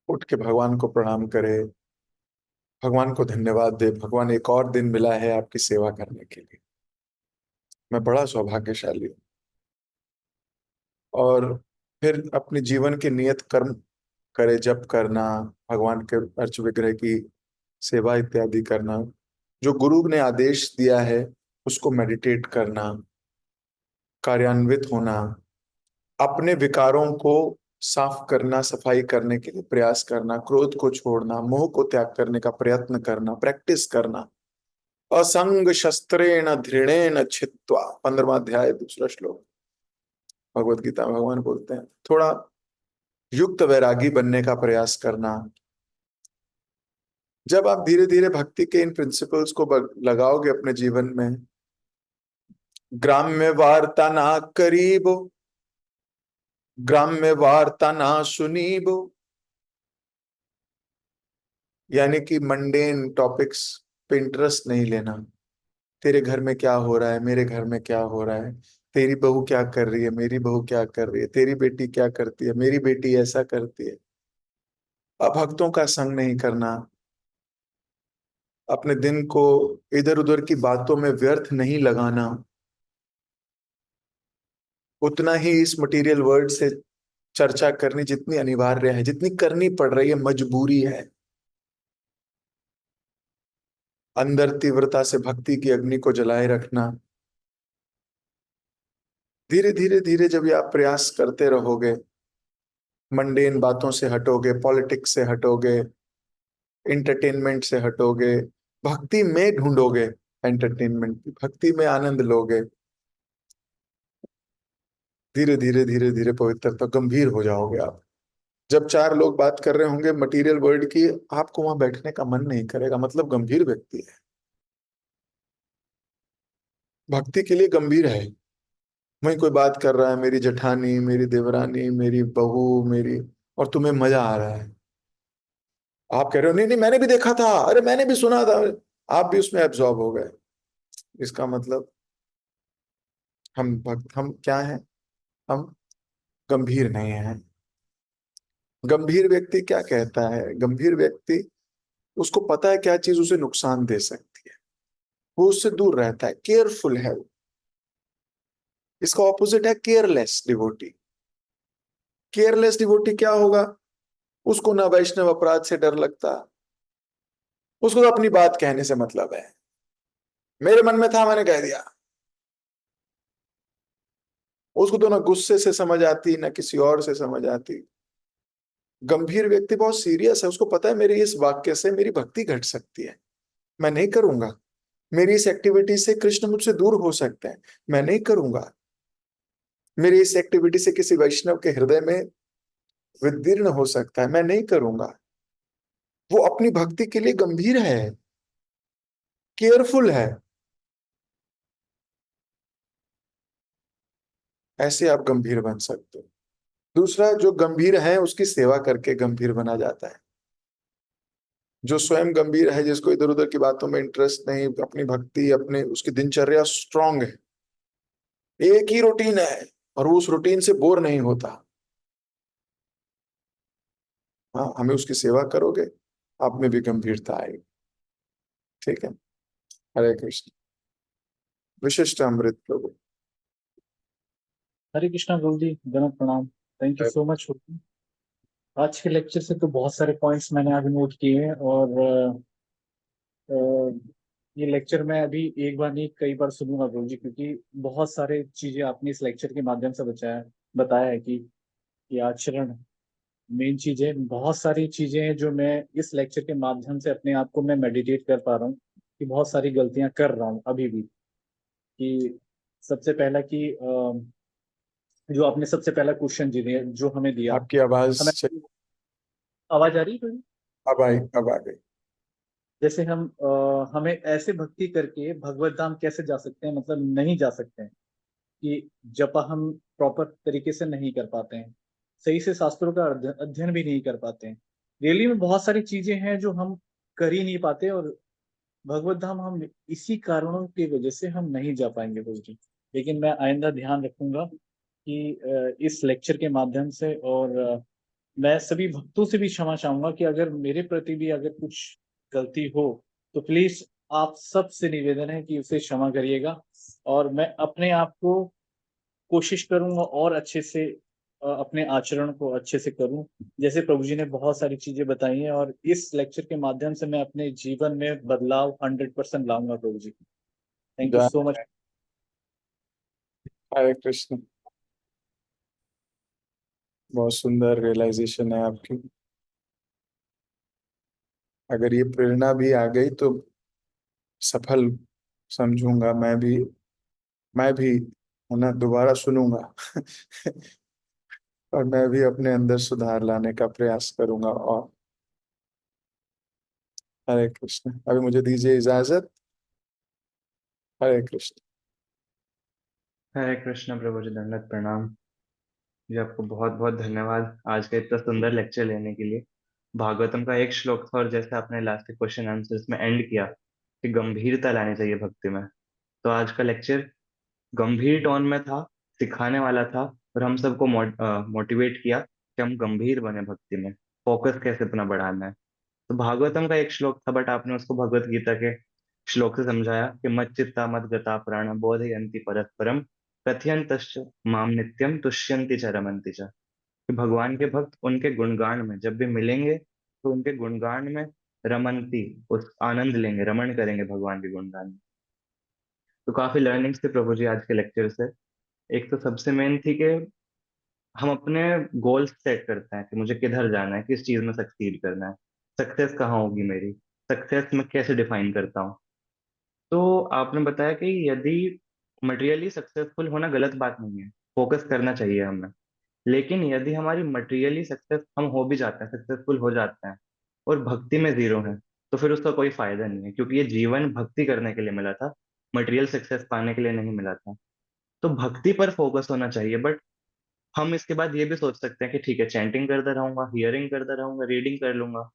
उठ के भगवान को प्रणाम करे, भगवान को धन्यवाद दे, भगवान एक और दिन मिला है आपकी सेवा करने के लिए, मैं बड़ा सौभाग्यशाली हूँ। और फिर अपने जीवन के नियत कर्म करे, जप करना, भगवान के अर्च विग्रह की सेवा इत्यादि करना, जो गुरु ने आदेश दिया है उसको मेडिटेट करना, कार्यान्वित होना, अपने विकारों को साफ करना, सफाई करने के लिए प्रयास करना, क्रोध को छोड़ना, मोह को त्याग करने का प्रयत्न करना, प्रैक्टिस करना। असंग शस्त्रेण धृणेन छित्त्वा, 15वां अध्याय 2 श्लोक भगवत गीता में भगवान बोलते हैं। थोड़ा युक्त वैरागी बनने का प्रयास करना, जब आप धीरे धीरे भक्ति के इन प्रिंसिपल्स को लगाओगे अपने जीवन में, ग्राम्य वार्ता ना करीबो, ग्राम्य वार्ता ना सुनीबो, यानी कि मंडेन टॉपिक्स पे इंटरेस्ट नहीं लेना। तेरे घर में क्या हो रहा है, मेरे घर में क्या हो रहा है, तेरी बहू क्या कर रही है, मेरी बहू क्या कर रही है, तेरी बेटी क्या करती है, मेरी बेटी ऐसा करती है। अभक्तों का संग नहीं करना, अपने दिन को इधर उधर की बातों में व्यर्थ नहीं लगाना, उतना ही इस मटेरियल वर्ल्ड से चर्चा करनी जितनी अनिवार्य है, जितनी करनी पड़ रही है, मजबूरी है। अंदर तीव्रता से भक्ति की अग्नि को जलाए रखना। धीरे धीरे धीरे जब ये आप प्रयास करते रहोगे, मंडेन बातों से हटोगे, पॉलिटिक्स से हटोगे, इंटरटेनमेंट से हटोगे, भक्ति में ढूंढोगे एंटरटेनमेंट, भक्ति में आनंद लोगे, धीरे धीरे धीरे धीरे पवित्रता, गंभीर हो जाओगे आप। जब चार लोग बात कर रहे होंगे मटेरियल वर्ल्ड की, आपको वहां बैठने का मन नहीं करेगा, मतलब गंभीर व्यक्ति है, भक्ति के लिए गंभीर है। वहीं कोई बात कर रहा है, मेरी जेठानी, मेरी देवरानी, मेरी बहू, मेरी, और तुम्हें मजा आ रहा है। आप कह रहे हो नहीं नहीं मैंने भी देखा था, अरे मैंने भी सुना था, आप भी उसमें एब्जॉर्ब हो गए। इसका मतलब हम भक्त, हम क्या हैं, हम गंभीर नहीं हैं। गंभीर व्यक्ति क्या कहता है, गंभीर व्यक्ति, उसको पता है क्या चीज उसे नुकसान दे सकती है, वो उससे दूर रहता है, केयरफुल है वो। इसका ऑपोजिट है केयरलेस डिवोटी। केयरलेस डिवोटी क्या होगा, उसको ना वैष्णव अपराध से डर लगता, उसको तो अपनी बात कहने से मतलब है, मेरे मन में था मैंने कह दिया। उसको तो ना गुस्से से समझ आती ना किसी और से समझ आती। गंभीर व्यक्ति बहुत सीरियस है, उसको पता है मेरे इस वाक्य से मेरी भक्ति घट सकती है, मैं नहीं करूंगा। मेरी इस एक्टिविटी से कृष्ण मुझसे दूर हो सकते हैं, मैं नहीं करूंगा। मेरी इस एक्टिविटी से किसी वैष्णव के हृदय में विदीर्ण हो सकता है, मैं नहीं करूंगा। वो अपनी भक्ति के लिए गंभीर है, केयरफुल है। ऐसे आप गंभीर बन सकते हो। दूसरा, जो गंभीर है उसकी सेवा करके गंभीर बना जाता है। जो स्वयं गंभीर है, जिसको इधर उधर की बातों में इंटरेस्ट नहीं, अपनी भक्ति, अपने उसकी दिनचर्या स्ट्रांग है, एक ही रूटीन है, और वो उस रूटीन से बोर नहीं होता। हाँ, हमें उसकी सेवा करोगे, आप में भी गंभीरता आएगी। ठीक है। हरे कृष्ण। विशिष्ट अमृत प्रभु। हरे कृष्णा गुरु जी, जन्म प्रणाम। Thank you so much. आज के लेक्चर से तो बहुत सारे पॉइंट्स मैंने अभी नोट किए हैं, और अ, ये लेक्चर मैं अभी एक बार नहीं कई बार सुनूंगा गुरु जी, क्योंकि बहुत सारे चीजें आपने इस लेक्चर के माध्यम से बताया है कि ये आचरण मेन चीज है। बहुत सारी चीजें हैं जो मैं इस लेक्चर के माध्यम से अपने आप को मैं मेडिटेट कर पा रहा हूँ कि बहुत सारी गलतियां कर रहा हूँ अभी भी। कि सबसे पहला कि जो आपने सबसे पहला क्वेश्चन जो हमें दिया, आपकी आवाज हमें आवाज आ रही है कोई? अब आई, अब आ गई। जैसे हमें ऐसे भक्ति करके भगवत धाम कैसे जा सकते हैं, मतलब नहीं जा सकते हैं कि जपा हम प्रॉपर तरीके से नहीं कर पाते हैं, सही से शास्त्रों का अध्ययन भी नहीं कर पाते हैं। रियली में बहुत सारी चीजें हैं जो हम कर ही नहीं पाते, और भगवत धाम हम इसी कारणों की वजह से हम नहीं जा पाएंगे गुरु जी। लेकिन मैं आइंदा ध्यान रखूंगा कि इस लेक्चर के माध्यम से, और मैं सभी भक्तों से भी क्षमा चाहूंगा कि अगर मेरे प्रति भी अगर कुछ गलती हो तो प्लीज आप सबसे निवेदन है कि उसे क्षमा करिएगा। और मैं अपने आप को कोशिश करूंगा और अच्छे से अपने आचरण को अच्छे से करूं, जैसे प्रभु जी ने बहुत सारी चीजें बताई हैं, और इस लेक्चर के माध्यम से मैं अपने जीवन में बदलाव 100% लाऊंगा प्रभु जी। थैंक यू जय। So much. हरे कृष्ण। बहुत सुंदर रियलाइजेशन है आपकी। अगर ये प्रेरणा भी आ गई तो सफल समझूंगा मैं भी है ना, दोबारा सुनूंगा और मैं भी अपने अंदर सुधार लाने का प्रयास करूंगा। और हरे कृष्ण। अभी मुझे दीजिए इजाजत। हरे कृष्ण। हरे कृष्ण प्रभु जी, दंडवत प्रणाम जी। आपको बहुत बहुत धन्यवाद आज का इतना सुंदर लेक्चर लेने के लिए। भागवतम का एक श्लोक था और जैसे आपने लास्ट क्वेश्चन आंसर्स में एंड किया कि गंभीरता लानी चाहिए भक्ति में, तो आज का लेक्चर गंभीर टोन में था, सिखाने वाला था, और हम सबको मोटिवेट किया कि हम गंभीर बने भक्ति में, फोकस कैसे अपना बढ़ाना है। तो भागवतम का एक श्लोक था, बट आपने उसको भगवत गीता के श्लोक से समझाया कि मत चित्ता मत गता प्राण बोधयन्ति परस्परम कथयन्तश्च माम नित्यम तुष्यन्ति च रमन्ति च। कि भगवान के भक्त उनके गुणगान में जब भी मिलेंगे तो उनके गुणगान में रमन्ति, उस आनंद लेंगे, रमण करेंगे भगवान के गुणगान में। तो काफी लर्निंग्स थे प्रभु जी आज के लेक्चर से। एक तो सबसे मेन थी कि हम अपने गोल्स सेट करते हैं कि मुझे किधर जाना है, किस चीज में सक्सीड करना है, सक्सेस कहाँ होगी मेरी, सक्सेस मैं कैसे डिफाइन करता हूँ। तो आपने बताया कि यदि मटेरियली सक्सेसफुल होना गलत बात नहीं है, फोकस करना चाहिए हमें, लेकिन यदि हमारी मटेरियली सक्सेस हम हो भी जाते हैं, सक्सेसफुल हो जाते हैं, और भक्ति में जीरो है, तो फिर उसका कोई फायदा नहीं है, क्योंकि ये जीवन भक्ति करने के लिए मिला था, मटेरियल सक्सेस पाने के लिए नहीं मिला था। तो भक्ति पर फोकस होना चाहिए। बट हम इसके बाद ये भी सोच सकते हैं कि ठीक है, चैंटिंग करता रहूंगा, हियरिंग करता रहूंगा, रीडिंग कर लूंगा,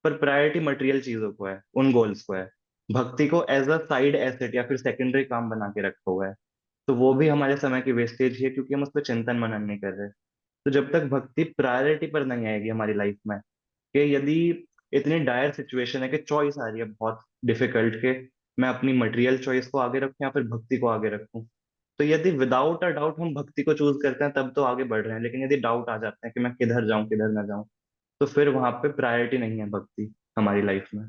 पर प्रायोरिटी मटेरियल चीजों को है, उन गोल्स को है। भक्ति को एज अ साइड एसेट या फिर सेकेंडरी काम बना के रखा हुआ है, तो वो भी हमारे समय की वेस्टेज ही है, क्योंकि हम उस पर चिंतन मनन नहीं कर रहे। तो जब तक भक्ति प्रायोरिटी पर नहीं आएगी हमारी लाइफ में, कि यदि इतनी डायर सिचुएशन है कि चॉइस आ रही है बहुत डिफिकल्ट के, मैं अपनी मटेरियल चॉइस को आगे रखूं या फिर भक्ति को आगे रखूं, तो यदि विदाउट अ डाउट हम भक्ति को चूज करते हैं तब तो आगे बढ़ रहे हैं। लेकिन यदि डाउट आ जाता है कि मैं किधर जाऊं किधर ना जाऊं, तो फिर वहां पे प्रायोरिटी नहीं है भक्ति हमारी लाइफ में।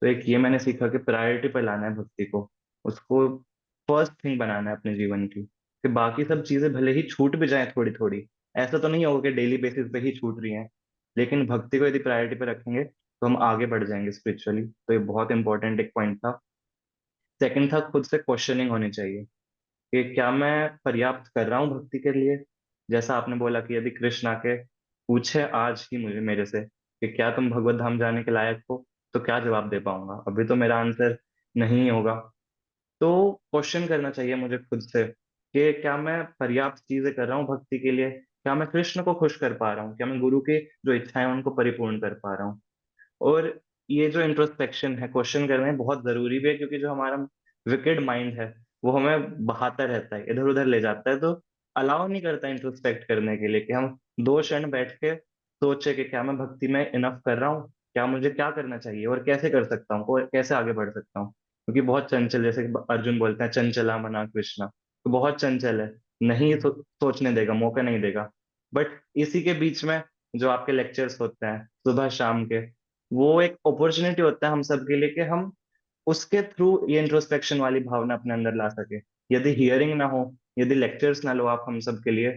तो एक ये मैंने सीखा कि प्रायोरिटी पे लाना है भक्ति को, उसको फर्स्ट थिंग बनाना है अपने जीवन की, कि बाकी सब चीजें भले ही छूट भी जाए थोड़ी थोड़ी, ऐसा तो नहीं होगा कि डेली बेसिस पे ही छूट रही हैं, लेकिन भक्ति को यदि प्रायोरिटी पे रखेंगे तो हम आगे बढ़ जाएंगे स्पिरिचुअली। तो ये बहुत इंपॉर्टेंट एक पॉइंट था। सेकंड था, खुद से क्वेश्चनिंग होनी चाहिए कि क्या मैं पर्याप्त कर रहा हूँ भक्ति के लिए। जैसा आपने बोला कि यदि कृष्ण आके पूछे आज ही मुझे मेरे से कि क्या तुम भगवत धाम जाने के लायक हो, तो क्या जवाब दे पाऊंगा, अभी तो मेरा आंसर नहीं होगा। तो क्वेश्चन करना चाहिए मुझे खुद से कि क्या मैं पर्याप्त चीजें कर रहा हूँ भक्ति के लिए, क्या मैं कृष्ण को खुश कर पा रहा हूँ, क्या मैं गुरु की जो इच्छाएं हैं, उनको परिपूर्ण कर पा रहा हूँ। और ये जो इंट्रोस्पेक्शन है, क्वेश्चन करना बहुत जरूरी भी है, क्योंकि जो हमारा विकेड माइंड है वो हमें बहाता रहता है, इधर उधर ले जाता है, तो अलाउ नहीं करता इंट्रोस्पेक्ट करने के लिए कि हम 2 क्षण बैठ के सोचे कि क्या मैं भक्ति में इनफ कर रहा हूँ, क्या मुझे क्या करना चाहिए और कैसे कर सकता हूँ और कैसे आगे बढ़ सकता हूँ। क्योंकि बहुत चंचल, जैसे कि अर्जुन बोलते हैं चंचला मना कृष्णा, तो बहुत चंचल है, नहीं सोचने देगा, मौका नहीं देगा। बट इसी के बीच में जो आपके लेक्चर्स होते हैं सुबह शाम के, वो एक अपॉर्चुनिटी होता है हम सब के लिए कि हम उसके थ्रू ये इंट्रोस्पेक्शन वाली भावना अपने अंदर ला सके। यदि हियरिंग ना हो, यदि लेक्चर्स ना लो आप हम सब के लिए,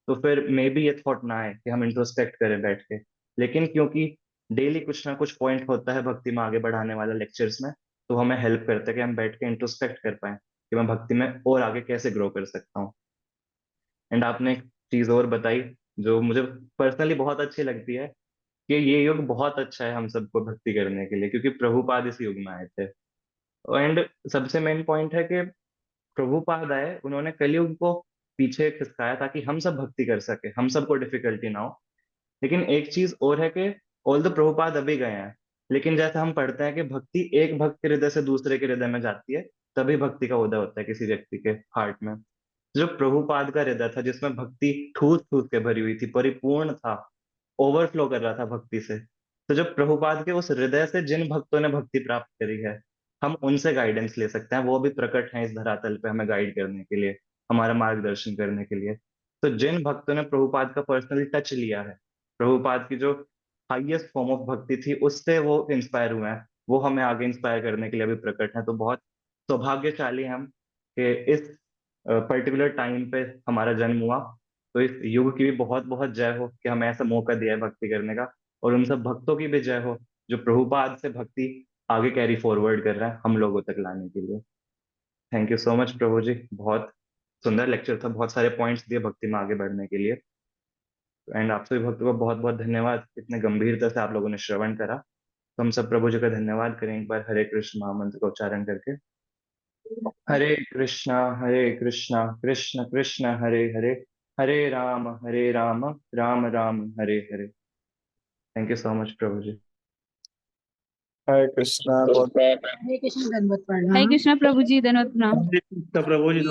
तो फिर मे बी ये थॉट ना आए कि हम इंट्रोस्पेक्ट करें बैठ के। लेकिन क्योंकि डेली कुछ ना कुछ पॉइंट होता है भक्ति में आगे बढ़ाने वाला लेक्चर्स में, तो हमें हेल्प करता है कि हम बैठ के इंट्रोस्पेक्ट कर पाए कि मैं भक्ति में और आगे कैसे ग्रो कर सकता हूँ। एंड आपने एक चीज और बताई जो मुझे पर्सनली बहुत अच्छी लगती है, कि ये युग बहुत अच्छा है हम सबको भक्ति करने के लिए, क्योंकि प्रभुपाद इस युग में आए थे। एंड सबसे मेन पॉइंट है कि प्रभुपाद आए, उन्होंने कलयुग को पीछे खिसकाया ताकि हम सब भक्ति कर सके, हम सबको डिफिकल्टी ना हो। लेकिन एक चीज और है कि ऑल द प्रभुपाद अभी गए हैं, लेकिन जैसे हम पढ़ते हैं कि भक्ति एक भक्त के हृदय से दूसरे के हृदय में जाती है, तभी भक्ति का उदय होता है किसी व्यक्ति के हार्ट में। जो प्रभुपाद का हृदय था जिसमें भक्ति ठूस ठूस के भरी हुई थी, परिपूर्ण था, ओवरफ्लो कर रहा था भक्ति से, तो जब प्रभुपाद के उस हृदय से जिन भक्तों ने भक्ति प्राप्त करी है, हम उनसे गाइडेंस ले सकते हैं। वो भी प्रकट हैं इस धरातल पे हमें गाइड करने के लिए, हमारा मार्गदर्शन करने के लिए। तो जिन भक्तों ने प्रभुपाद का पर्सनल टच लिया है, प्रभुपाद की जो हाईएस्ट फॉर्म ऑफ भक्ति थी उससे वो इंस्पायर हुए हैं, वो हमें आगे इंस्पायर करने के लिए भी प्रकट है। तो बहुत सौभाग्यशाली हैं हम कि इस पर्टिकुलर टाइम पे हमारा जन्म हुआ। तो इस युग की भी बहुत बहुत जय हो कि हमें ऐसा मौका दिया है भक्ति करने का, और उन सब भक्तों की भी जय हो जो प्रभुपाद से भक्ति आगे कैरी फॉरवर्ड कर रहे हैं हम लोगों तक लाने के लिए। थैंक यू सो मच प्रभु जी, बहुत सुंदर लेक्चर था, बहुत सारे पॉइंट्स दिए भक्ति में आगे बढ़ने के लिए। एंड आप सभी भक्तों को बहुत बहुत धन्यवाद, इतने गंभीरता से आप लोगों ने श्रवण करा। तो हम सब प्रभु जी का धन्यवाद करें एक बार हरे कृष्ण महामंत्र का उच्चारण करके। हरे कृष्णा कृष्ण कृष्ण हरे हरे, हरे Ram Ram Ram Hare Hare. Thank you so much प्रभु जी। हरे कृष्णा। बहुत हरे कृष्ण, दंडवत प्रणाम। हरे कृष्णा प्रभु जी, धन्यवाद प्रणाम। प्रभु जी,